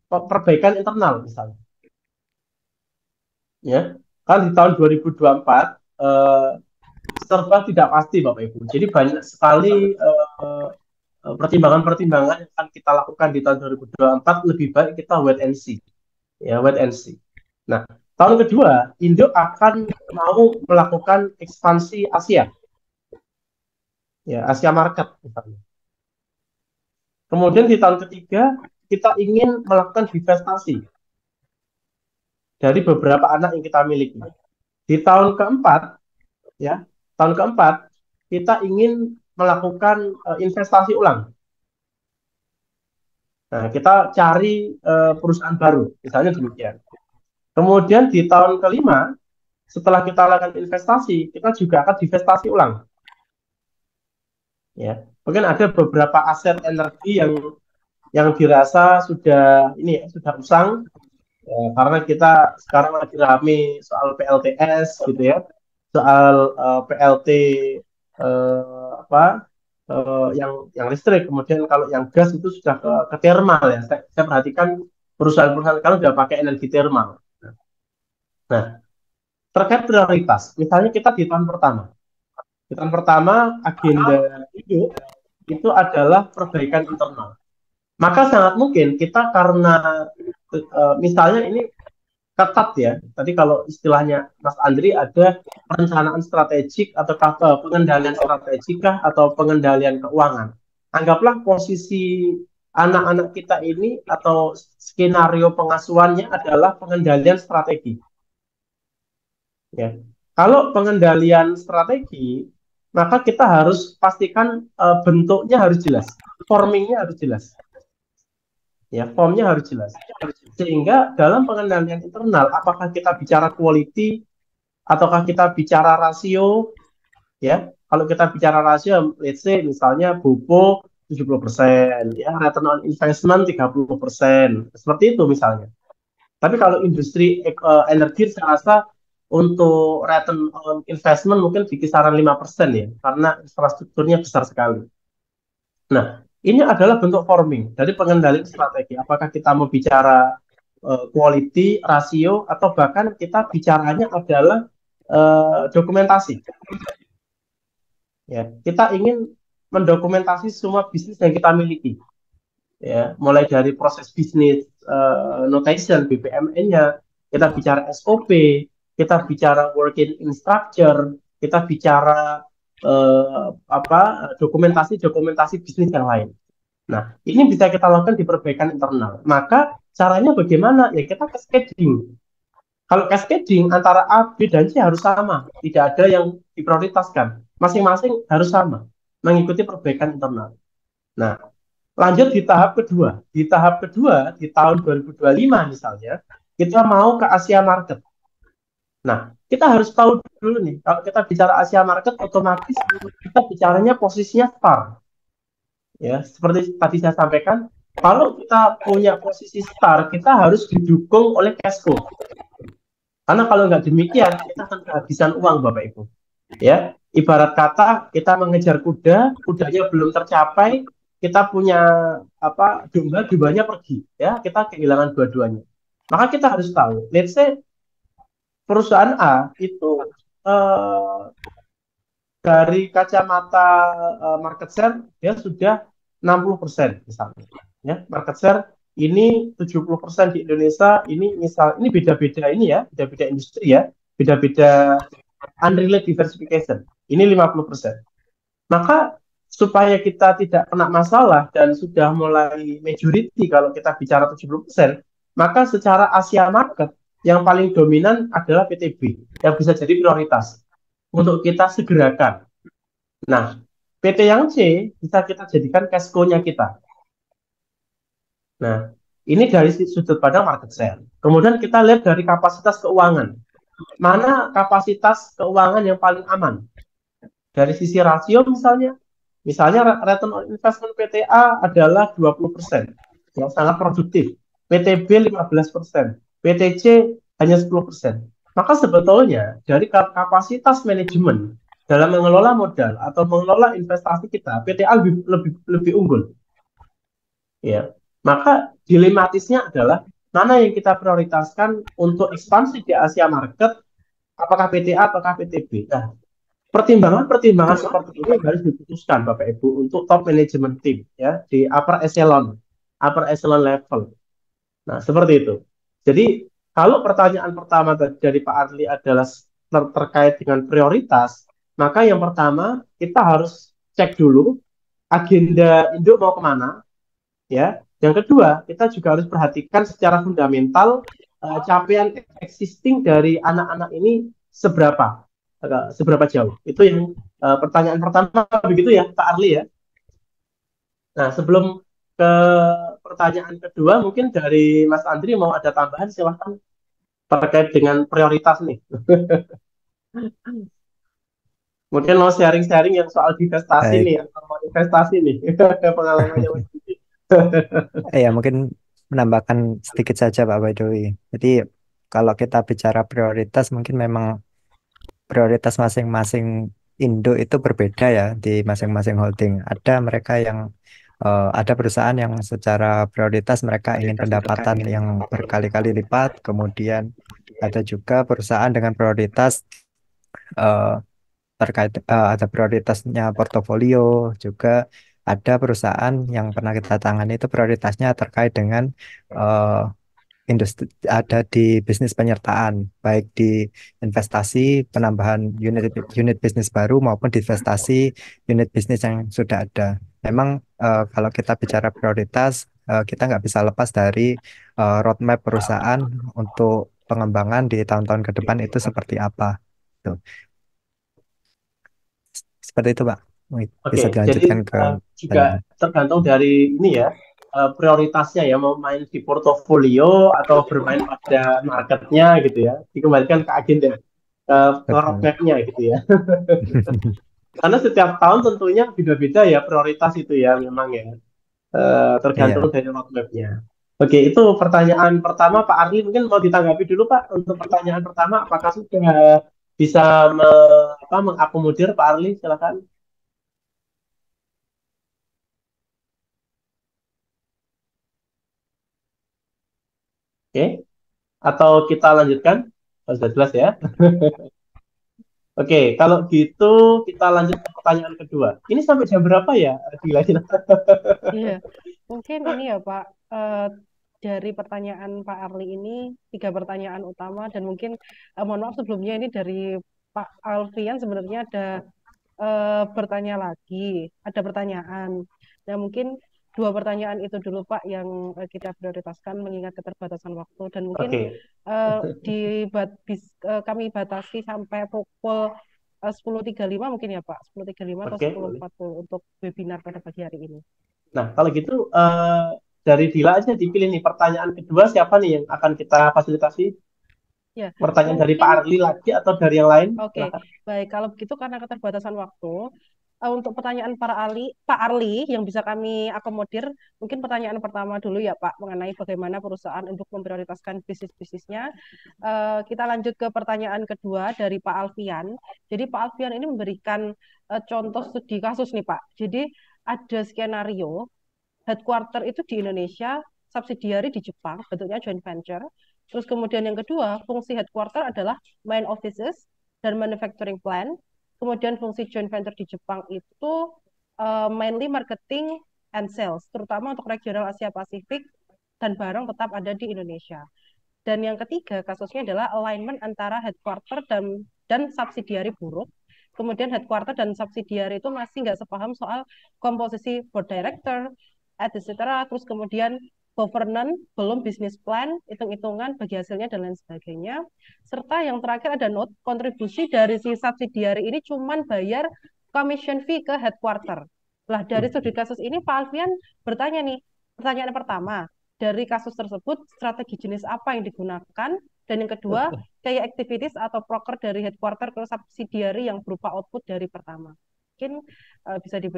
perbaikan internal misalnya. Ya, kan di tahun 2024 serba tidak pasti Bapak Ibu. Jadi banyak sekali pertimbangan-pertimbangan yang akan kita lakukan di tahun 2024 lebih baik kita wait and see. Ya, wait and see. Nah, tahun kedua, Indo akan mau melakukan ekspansi Asia. Ya, Asia market misalnya. Kemudian di tahun ketiga, kita ingin melakukan divestasi dari beberapa anak yang kita miliki. Di tahun keempat, ya, kita ingin melakukan investasi ulang. Nah, kita cari perusahaan baru, misalnya demikian. Kemudian di tahun kelima, setelah kita lakukan investasi, kita juga akan divestasi ulang. Ya, mungkin ada beberapa aset energi yang dirasa sudah usang karena kita sekarang lagi rame soal PLTS gitu ya, soal PLT yang listrik, kemudian kalau yang gas itu sudah ke thermal ya. Saya perhatikan perusahaan-perusahaan sekarang sudah pakai energi thermal. Nah, terkait prioritas, misalnya kita di tahun pertama agenda itu adalah perbaikan internal. Maka sangat mungkin kita karena misalnya ini ketat ya. Tadi kalau istilahnya Mas Andri ada perencanaan strategik atau pengendalian strategik atau pengendalian keuangan. Anggaplah posisi anak-anak kita ini atau skenario pengasuhannya adalah pengendalian strategi. Ya. Kalau pengendalian strategi, maka kita harus pastikan bentuknya harus jelas, formingnya harus jelas. Ya, formnya harus jelas. Sehingga dalam pengendalian internal, apakah kita bicara quality, ataukah kita bicara rasio, ya. Kalau kita bicara rasio, let's say misalnya BOBO 70%, ya, return on investment 30%, seperti itu misalnya. Tapi kalau industri energi saya rasa untuk return on investment mungkin di kisaran 5% ya, karena infrastrukturnya besar sekali. Nah, ini adalah bentuk forming dari pengendalian strategi. Apakah kita mau bicara quality, rasio, atau bahkan kita bicaranya adalah dokumentasi. Ya, kita ingin mendokumentasi semua bisnis yang kita miliki. Ya, mulai dari proses bisnis notation BPMN-nya, kita bicara SOP, kita bicara working instructor, kita bicara dokumentasi bisnis yang lain. Nah, ini bisa kita lakukan di perbaikan internal. Maka caranya bagaimana? Ya kita cascading. Kalau cascading antara A, B, dan C harus sama. Tidak ada yang diprioritaskan. Masing-masing harus sama. Mengikuti perbaikan internal. Nah, lanjut di tahap kedua. Di tahap kedua, di tahun 2025 misalnya, kita mau ke Asia Market. Nah, kita harus tahu dulu nih, kalau kita bicara Asia Market, otomatis kita bicaranya posisinya star. Ya, seperti tadi saya sampaikan, kalau kita punya posisi star, kita harus didukung oleh cash flow. Karena kalau nggak demikian, kita akan kehabisan uang, Bapak Ibu. Ya, ibarat kata kita mengejar kuda, kudanya belum tercapai, kita punya domba, dombanya pergi, ya kita kehilangan dua-duanya. Maka kita harus tahu, let's say perusahaan A itu dari kacamata market share dia sudah 60% misalnya, ya market share ini 70% di Indonesia, ini beda-beda ini ya, beda-beda industri ya, beda-beda unrelated diversification, ini 50%. Maka supaya kita tidak kena masalah dan sudah mulai majority kalau kita bicara 70%, maka secara Asia market yang paling dominan adalah PTB yang bisa jadi prioritas untuk kita segerakan. Nah, PT yang C bisa kita jadikan cash flow-nya kita. Nah, ini dari sudut pandang market share. Kemudian kita lihat dari kapasitas keuangan. Mana kapasitas keuangan yang paling aman? Dari sisi rasio misalnya return on investment PTA adalah 20%, yang sangat produktif. PTB 15%, PTC hanya 10%. Maka sebetulnya dari kapasitas manajemen dalam mengelola modal atau mengelola investasi kita, PTA lebih unggul. Ya, maka dilematisnya adalah mana yang kita prioritaskan untuk ekspansi di Asia market, apakah PTA ataukah PTB. Nah, pertimbangan-pertimbangan seperti ini harus diputuskan Bapak Ibu untuk top management team ya di upper echelon level. Nah, seperti itu. Jadi, kalau pertanyaan pertama dari Pak Adli adalah terkait dengan prioritas, maka yang pertama kita harus cek dulu agenda induk mau kemana, ya. Yang kedua, kita juga harus perhatikan secara fundamental capaian existing dari anak-anak ini seberapa jauh. Itu yang pertanyaan pertama, begitu ya Pak Arli ya. Nah, sebelum ke pertanyaan kedua, mungkin dari Mas Andri mau ada tambahan, silahkan terkait dengan prioritas nih. Mungkin mau sharing-sharing yang soal divestasi Baik. nih, atau investasi nih, pengalamannya Mas Andri. Ya, mungkin menambahkan sedikit saja Pak Baidowi. Jadi kalau kita bicara prioritas, mungkin memang prioritas masing-masing Indo itu berbeda ya di masing-masing holding. Ada mereka yang ada perusahaan yang secara prioritas mereka ingin pendapatan yang berkali-kali lipat, kemudian ada juga perusahaan dengan prioritas eh, terkait ada prioritasnya portofolio, juga ada perusahaan yang pernah kita tangani itu prioritasnya terkait dengan eh, industri, ada di bisnis penyertaan, baik di investasi penambahan unit unit bisnis baru maupun di investasi unit bisnis yang sudah ada. Memang kalau kita bicara prioritas, kita nggak bisa lepas dari roadmap perusahaan untuk pengembangan di tahun-tahun ke depan itu seperti apa. Tuh. Seperti itu, Pak. Bisa Oke, jadi dilanjutkan ke juga pertanyaan. tergantung dari ini ya, prioritasnya ya, mau main di portofolio atau bermain pada marketnya gitu ya, dikembalikan ke agenda, ke Betul. roadmap-nya gitu ya. Karena setiap tahun tentunya beda-beda ya prioritas itu ya memang ya, tergantung Iya. dari roadmap-nya. Oke, itu pertanyaan pertama Pak Arli, mungkin mau ditanggapi dulu Pak untuk pertanyaan pertama, apakah sudah bisa mengakomodir Pak Arli, silakan. Oke, atau kita lanjutkan? Oh, sudah jelas ya. Oke, kalau gitu kita lanjut ke pertanyaan kedua. Ini sampai jam berapa ya? Dilanjut. Iya, mungkin ini ya Pak, dari pertanyaan Pak Arli ini, 3 pertanyaan utama, dan mungkin mohon maaf sebelumnya ini dari Pak Alfian sebenarnya ada bertanya lagi, ada pertanyaan. Nah mungkin 2 pertanyaan itu dulu Pak yang kita prioritaskan mengingat keterbatasan waktu, dan mungkin Oke, kami batasi sampai pukul 10.35 mungkin ya Pak, 10.35 atau oke, boleh. 10.40 untuk webinar pada pagi hari ini. Nah, kalau gitu dari Dila aja dipilih nih pertanyaan kedua siapa nih yang akan kita fasilitasi? Ya, Pertanyaan dari Pak mungkin Arli lagi atau dari yang lain? oke. Silakan. Baik, kalau begitu karena keterbatasan waktu, untuk pertanyaan Pak Arli yang bisa kami akomodir, mungkin pertanyaan pertama dulu ya Pak, mengenai bagaimana perusahaan untuk memprioritaskan bisnis-bisnisnya. Kita lanjut ke pertanyaan kedua dari Pak Alfian. Jadi Pak Alfian ini memberikan contoh studi kasus nih Pak. Jadi ada skenario headquarter itu di Indonesia, subsidiary di Jepang, bentuknya joint venture. Terus kemudian yang kedua, fungsi headquarter adalah main offices dan manufacturing plant. Kemudian fungsi joint venture di Jepang itu mainly marketing and sales, terutama untuk regional Asia Pasifik, dan barang tetap ada di Indonesia. Dan yang ketiga, kasusnya adalah alignment antara headquarter dan subsidiary buruk. Kemudian headquarter dan subsidiary itu masih nggak sepaham soal komposisi board director, etc. Terus kemudian governance, belum business plan, hitung-hitungan bagi hasilnya dan lain sebagainya. Serta yang terakhir ada note, kontribusi dari si subsidiary ini cuman bayar commission fee ke headquarter. Lah dari studi kasus ini Pak Alfian bertanya nih, pertanyaan pertama, dari kasus tersebut strategi jenis apa yang digunakan, dan yang kedua kayak activities atau proker dari headquarter ke subsidiary yang berupa output dari pertama. Mungkin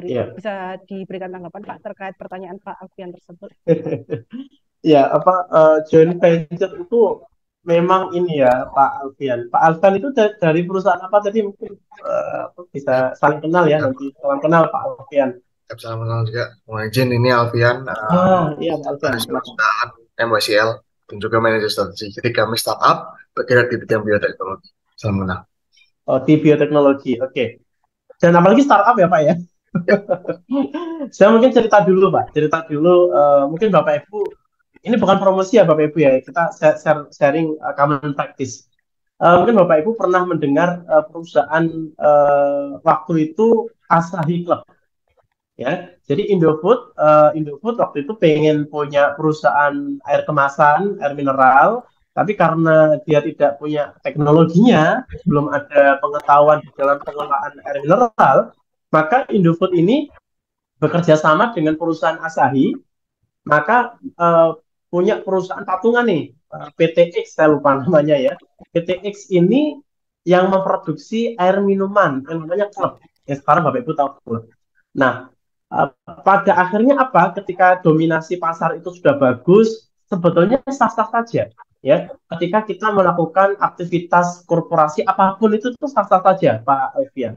Iya. bisa diberikan tanggapan Pak terkait pertanyaan Pak Alfian tersebut. Ya, joint venture itu memang ini ya Pak Alfian. Pak Alfian itu dari perusahaan apa tadi mungkin bisa saling kenal ya nanti. Salam kenal Pak Alfian. Salam kenal juga. Mohon izin ini Alfian Iya Pak Alfian. dari perusahaan MWCL dan juga manajer strategi. Jadi kami startup bergerak di bidang bioteknologi. Salam kenal. Oh, di bioteknologi. Oke. Dan apalagi startup ya Pak ya. Saya mungkin cerita dulu Pak. Cerita dulu mungkin Bapak Ibu ini bukan promosi ya Bapak Ibu ya. Kita sharing common practice. Mungkin Bapak Ibu pernah mendengar perusahaan waktu itu Asahi Club. Ya, jadi Indofood waktu itu pengen punya perusahaan air kemasan, air mineral, tapi karena dia tidak punya teknologinya, belum ada pengetahuan di dalam pengelolaan air mineral, maka Indofood ini bekerja sama dengan perusahaan Asahi, maka punya perusahaan patungan nih, PTX saya lupa namanya ya. PTX ini yang memproduksi air minuman yang namanya Club. Ya sekarang Bapak Ibu tahu Club. Nah, pada akhirnya apa? Ketika dominasi pasar itu sudah bagus, sebetulnya sah-sah saja. Ya, ketika kita melakukan aktivitas korporasi apapun itu sah-sah saja, Pak Alfian.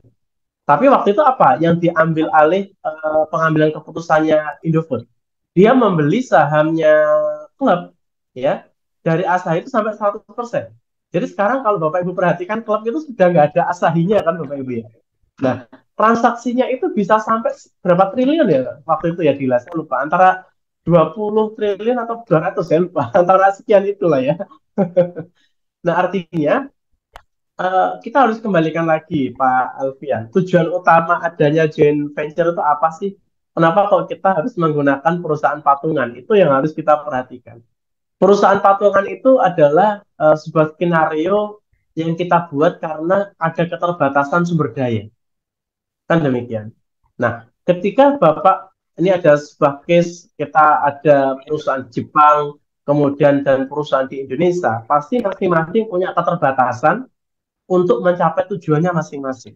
Tapi waktu itu apa? Yang diambil alih pengambilan keputusannya Indofood. Dia membeli sahamnya klub, ya, dari Asahi itu sampai 100%. Jadi sekarang kalau Bapak Ibu perhatikan klub itu sudah nggak ada Asahinya kan Bapak Ibu ya. Nah, transaksinya itu bisa sampai berapa triliun ya waktu itu ya Dila, saya lupa. Antara 20 triliun atau 200 ya lupa. Antara sekian itulah ya. Nah, artinya kita harus kembalikan lagi Pak Alfian. Tujuan utama adanya joint venture itu apa sih? Kenapa kalau kita harus menggunakan perusahaan patungan? Itu yang harus kita perhatikan. Perusahaan patungan itu adalah sebuah skenario yang kita buat karena ada keterbatasan sumber daya. Kan demikian. Nah, ketika Bapak, ini ada sebuah case, kita ada perusahaan Jepang, kemudian dan perusahaan di Indonesia, pasti masing-masing punya keterbatasan untuk mencapai tujuannya masing-masing.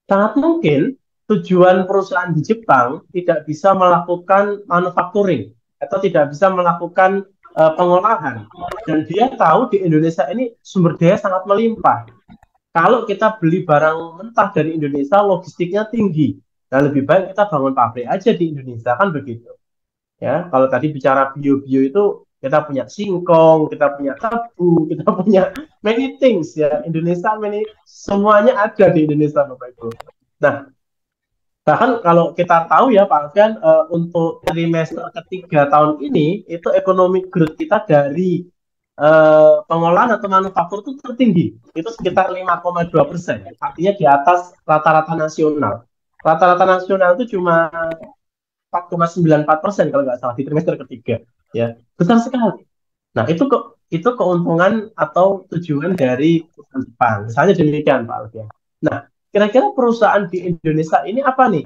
Sangat mungkin tujuan perusahaan di Jepang tidak bisa melakukan manufacturing atau tidak bisa melakukan pengolahan. Dan dia tahu di Indonesia ini sumber daya sangat melimpah. Kalau kita beli barang mentah dari Indonesia, logistiknya tinggi. Nah, lebih baik kita bangun pabrik aja di Indonesia, kan begitu. Ya, kalau tadi bicara bio-bio itu kita punya singkong, kita punya tebu, kita punya many things ya. Indonesia semuanya ada di Indonesia Bapak Ibu. Nah, bahkan kalau kita tahu ya Pak Alfian, untuk trimester ketiga tahun ini itu ekonomi growth kita dari pengolahan atau manufaktur itu tertinggi, itu sekitar 5,2%, artinya di atas rata-rata nasional. Rata-rata nasional itu cuma 4,94% kalau nggak salah di trimester ketiga, ya besar sekali. Nah itu keuntungan atau tujuan dari perusahaan Jepang, misalnya demikian Pak Alfian. Nah kira-kira perusahaan di Indonesia ini apa nih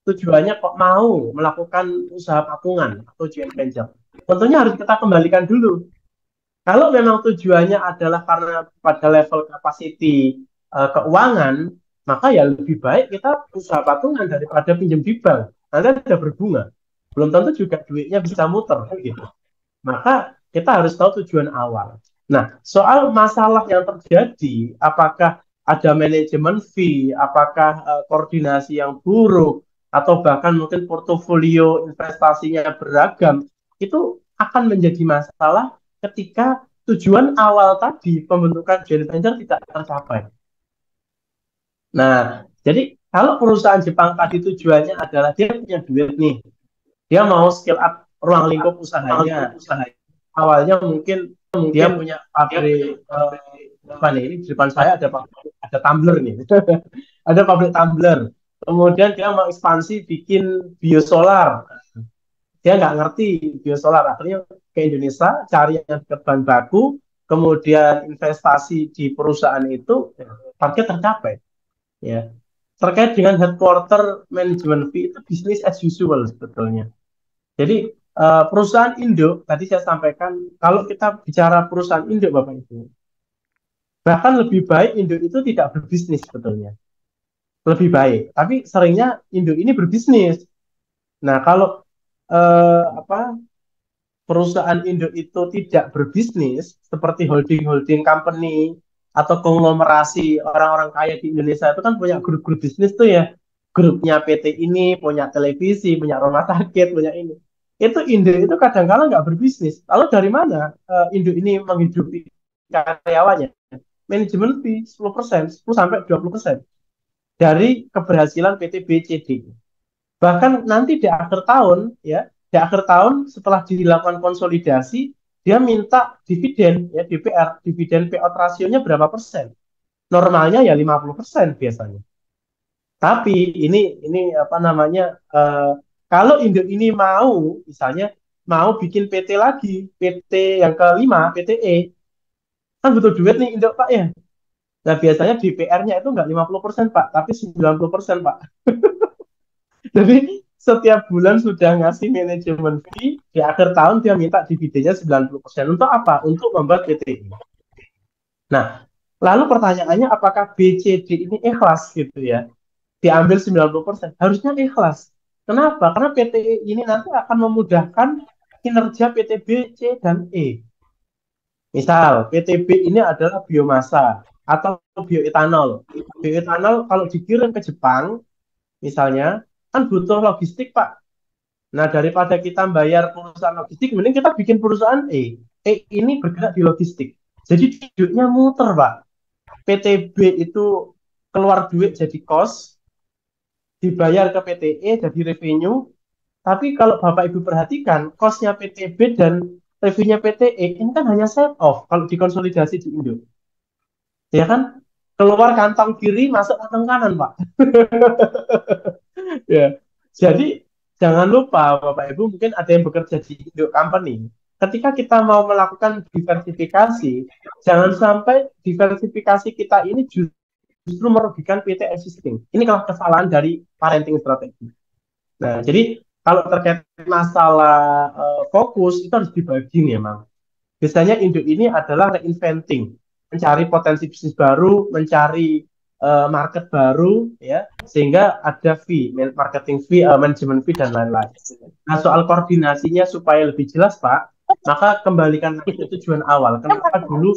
tujuannya kok mau melakukan usaha patungan atau joint venture? Tentunya harus kita kembalikan dulu. Kalau memang tujuannya adalah karena pada level capacity keuangan, maka ya lebih baik kita usaha patungan daripada pinjam di bank. Nanti ada berbunga. Belum tentu juga duitnya bisa muter gitu. Maka kita harus tahu tujuan awal. Nah, soal masalah yang terjadi, apakah ada manajemen fee, apakah koordinasi yang buruk, atau bahkan mungkin portofolio investasinya beragam, itu akan menjadi masalah ketika tujuan awal tadi pembentukan joint venture tidak tercapai. Nah, jadi kalau perusahaan Jepang tadi tujuannya adalah dia punya duit nih, dia mau scale up ruang lingkup usahanya. Awalnya mungkin dia punya pabrik apa nih? Ini di depan saya ada tumbler nih, ada pabrik tumbler. Kemudian dia mau ekspansi bikin biosolar. Dia nggak ngerti biosolar, akhirnya ke Indonesia cari yang dekat bahan baku, kemudian investasi di perusahaan itu target tercapai. Ya, terkait dengan headquarter management fee itu bisnis as usual sebetulnya. Jadi perusahaan induk tadi saya sampaikan, kalau kita bicara perusahaan induk Bapak Ibu, bahkan lebih baik induk itu tidak berbisnis sebetulnya, lebih baik. Tapi seringnya induk ini berbisnis. Nah kalau perusahaan induk itu tidak berbisnis seperti holding company atau konglomerasi orang-orang kaya di Indonesia itu kan punya grup-grup bisnis tuh ya, grupnya PT ini punya televisi, punya rumah sakit, punya ini. Itu induk itu kadang-kala nggak berbisnis. Lalu dari mana induk ini menghidupi karyawannya? Manajemen fee 10%, 10-20% dari keberhasilan PT BCD. Bahkan nanti di akhir tahun ya, di akhir tahun setelah dilakukan konsolidasi, dia minta dividen ya, DPR, dividen payout rasionya berapa persen? Normalnya ya 50% biasanya. Tapi ini apa namanya, kalau induk ini mau misalnya mau bikin PT lagi, PT yang kelima, PTE, kan butuh duit nih induk Pak ya. Nah biasanya DPR-nya itu nggak 50% Pak, tapi 90% Pak. Jadi setiap bulan sudah ngasih manajemen fee, di akhir tahun dia minta dividennya 90%. Untuk apa? Untuk membuat PTI. Nah, lalu pertanyaannya apakah BCD ini ikhlas gitu ya? Diambil 90%. Harusnya ikhlas. Kenapa? Karena PTI ini nanti akan memudahkan kinerja PT B, C, dan E. Misal, PTB ini adalah biomasa atau bioetanol. Bioetanol kalau dikirim ke Jepang, misalnya, kan butuh logistik Pak. Nah daripada kita bayar perusahaan logistik, mending kita bikin perusahaan E. E ini bergerak di logistik. Jadi duitnya muter Pak. PTB itu keluar duit jadi cost, dibayar ke PTE jadi revenue. Tapi kalau Bapak Ibu perhatikan, cost-nya PTB dan revenue-nya PTE ini kan hanya set off kalau dikonsolidasi di Indo. Ya kan? Keluar kantong kiri, masuk kantong kanan Pak. Ya, jadi jangan lupa Bapak Ibu mungkin ada yang bekerja di induk company. Ketika kita mau melakukan diversifikasi, jangan sampai diversifikasi kita ini justru merugikan PT existing. Ini kalau kesalahan dari parenting strategi. Nah, jadi kalau terkait masalah fokus itu harus dibagi nih memang. Biasanya induk ini adalah reinventing, mencari potensi bisnis baru, mencari market baru ya, sehingga ada fee, marketing fee, manajemen fee dan lain-lain. Nah soal koordinasinya supaya lebih jelas Pak, maka kembalikan lagi ke tujuan awal. Kenapa dulu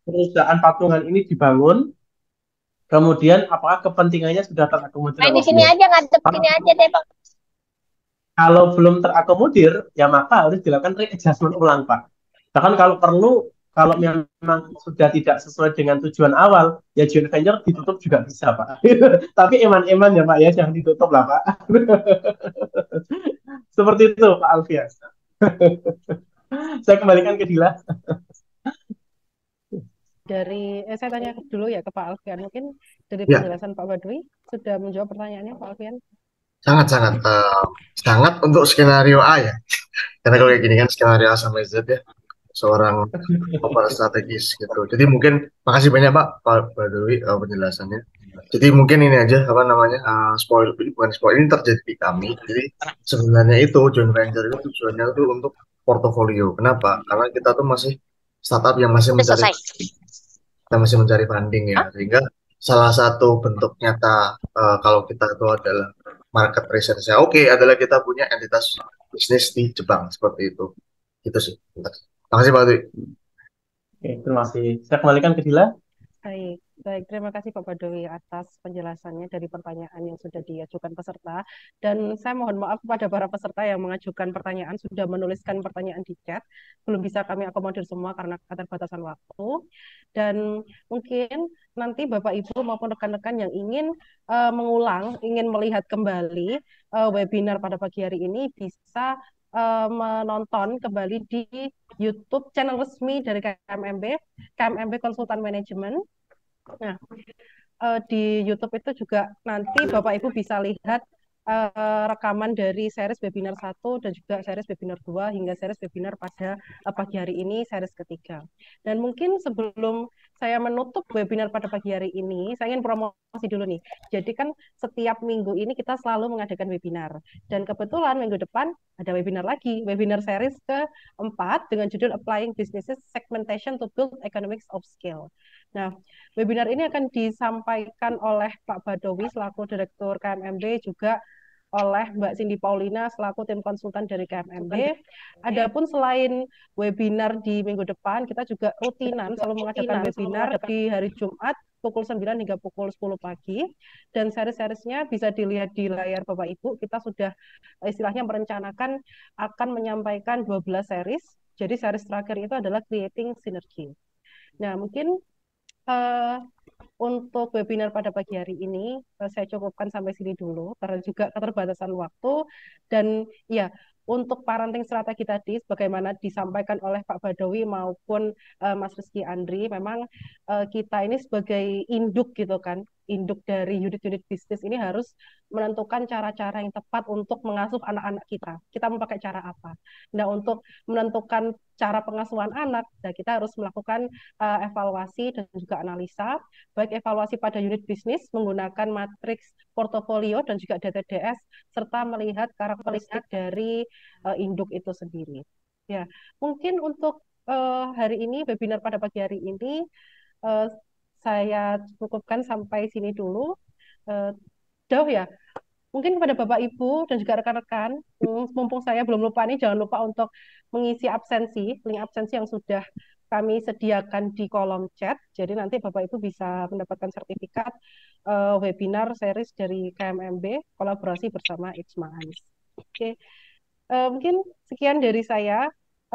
perusahaan patungan ini dibangun? Kemudian apakah kepentingannya sudah terakomodir? Main di sini aja, ngadep sini aja deh Pak. Kalau belum terakomodir, ya maka harus dilakukan readjustment ulang Pak. Bahkan kalau perlu, kalau memang sudah tidak sesuai dengan tujuan awal, ya joint venture ditutup juga bisa, Pak. Tapi eman-eman ya, Pak, ya, jangan ditutup lah, Pak. Seperti itu, Pak Alfian. Saya kembalikan ke Dila. Saya tanya dulu ya ke Pak Alfian. Mungkin dari Ya, penjelasan Pak Badui sudah menjawab pertanyaannya Pak Alfian. sangat-sangat sangat untuk skenario A ya. Karena kalau kayak gini kan skenario A sampai Z ya, seorang kepala strategis gitu. Jadi mungkin makasih banyak Pak Badawi penjelasannya. Jadi mungkin ini aja apa namanya spoil bukan spoil ini terjadi di kami. Jadi sebenarnya itu joint venture itu tujuannya itu untuk portofolio. Kenapa? Karena kita tuh masih startup yang masih Udah mencari selesai. kita masih mencari funding ya. Sehingga salah satu bentuk nyata kalau kita itu adalah market research-nya oke adalah kita punya entitas bisnis di Jepang seperti itu. Gitu sih. Terima kasih Pak Dwi. Oke, terima kasih. Saya kembalikan ke Dila. Baik, baik. Terima kasih Pak Badawi atas penjelasannya dari pertanyaan yang sudah diajukan peserta. Dan saya mohon maaf kepada para peserta yang mengajukan pertanyaan, sudah menuliskan pertanyaan di chat. Belum bisa kami akomodir semua karena keterbatasan waktu. Dan mungkin nanti Bapak Ibu maupun rekan-rekan yang ingin mengulang, ingin melihat kembali webinar pada pagi hari ini bisa menonton kembali di YouTube channel resmi dari KMMB Konsultan Manajemen. Nah, di YouTube itu juga nanti Bapak Ibu bisa lihat rekaman dari series webinar 1 dan juga series webinar 2 hingga series webinar pada pagi hari ini series ketiga. Dan mungkin sebelum saya menutup webinar pada pagi hari ini, saya ingin promosi dulu nih. Jadi kan setiap minggu ini kita selalu mengadakan webinar. Dan kebetulan minggu depan ada webinar lagi, webinar series keempat dengan judul Applying Businesses Segmentation to Build Economics of Scale. Nah, webinar ini akan disampaikan oleh Pak Badawi selaku Direktur KMMB, juga oleh Mbak Cindy Paulina selaku tim konsultan dari KMMB. Adapun selain webinar di minggu depan, kita juga rutinan selalu mengadakan webinar di hari Jumat pukul 9 hingga pukul 10 pagi. Dan seri-seriesnya bisa dilihat di layar Bapak Ibu. Kita sudah istilahnya merencanakan akan menyampaikan 12 series. Jadi series terakhir itu adalah Creating Synergy. Nah, mungkin untuk webinar pada pagi hari ini saya cukupkan sampai sini dulu karena juga keterbatasan waktu. Dan ya, untuk parenting strategi tadi sebagaimana disampaikan oleh Pak Badawi maupun Mas Rizky Andri, memang kita ini sebagai induk gitu kan, induk dari unit-unit bisnis ini harus menentukan cara-cara yang tepat untuk mengasuh anak-anak kita. Kita mau pakai cara apa? Nah, untuk menentukan cara pengasuhan anak, nah kita harus melakukan evaluasi dan juga analisa, baik evaluasi pada unit bisnis menggunakan matriks portofolio dan juga DTDS, serta melihat karakteristik dari induk itu sendiri. Ya, mungkin untuk hari ini, webinar pada pagi hari ini, saya cukupkan sampai sini dulu. Jauh ya, mungkin kepada Bapak Ibu dan juga rekan-rekan, mumpung saya belum lupa nih, jangan lupa untuk mengisi absensi, link absensi yang sudah kami sediakan di kolom chat. Jadi nanti Bapak Ibu bisa mendapatkan sertifikat webinar series dari KMMB kolaborasi bersama Ijma Ans. Oke, mungkin sekian dari saya.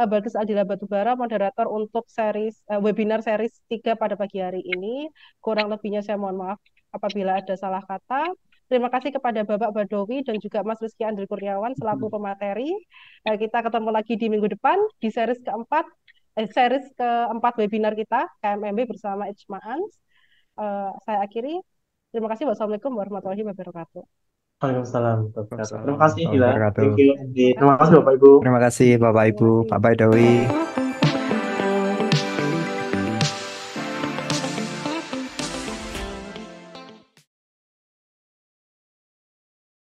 Bagus Adila Batubara, moderator untuk series webinar series 3 pada pagi hari ini. Kurang lebihnya saya mohon maaf apabila ada salah kata. Terima kasih kepada Bapak Badawi dan juga Mas Rizky Andri Kurniawan selaku pemateri. Kita ketemu lagi di minggu depan di series keempat webinar kita KMMB bersama Ijma Ans. Saya akhiri. Terima kasih. Wassalamualaikum warahmatullahi wabarakatuh. Waalaikumsalam. Terima kasih, Assalamualaikum Dila. warahmatullahi Thank wabarakatuh. you, Andi. Terima kasih, Bapak Ibu. Terima kasih Bapak Ibu, Pak Badawi.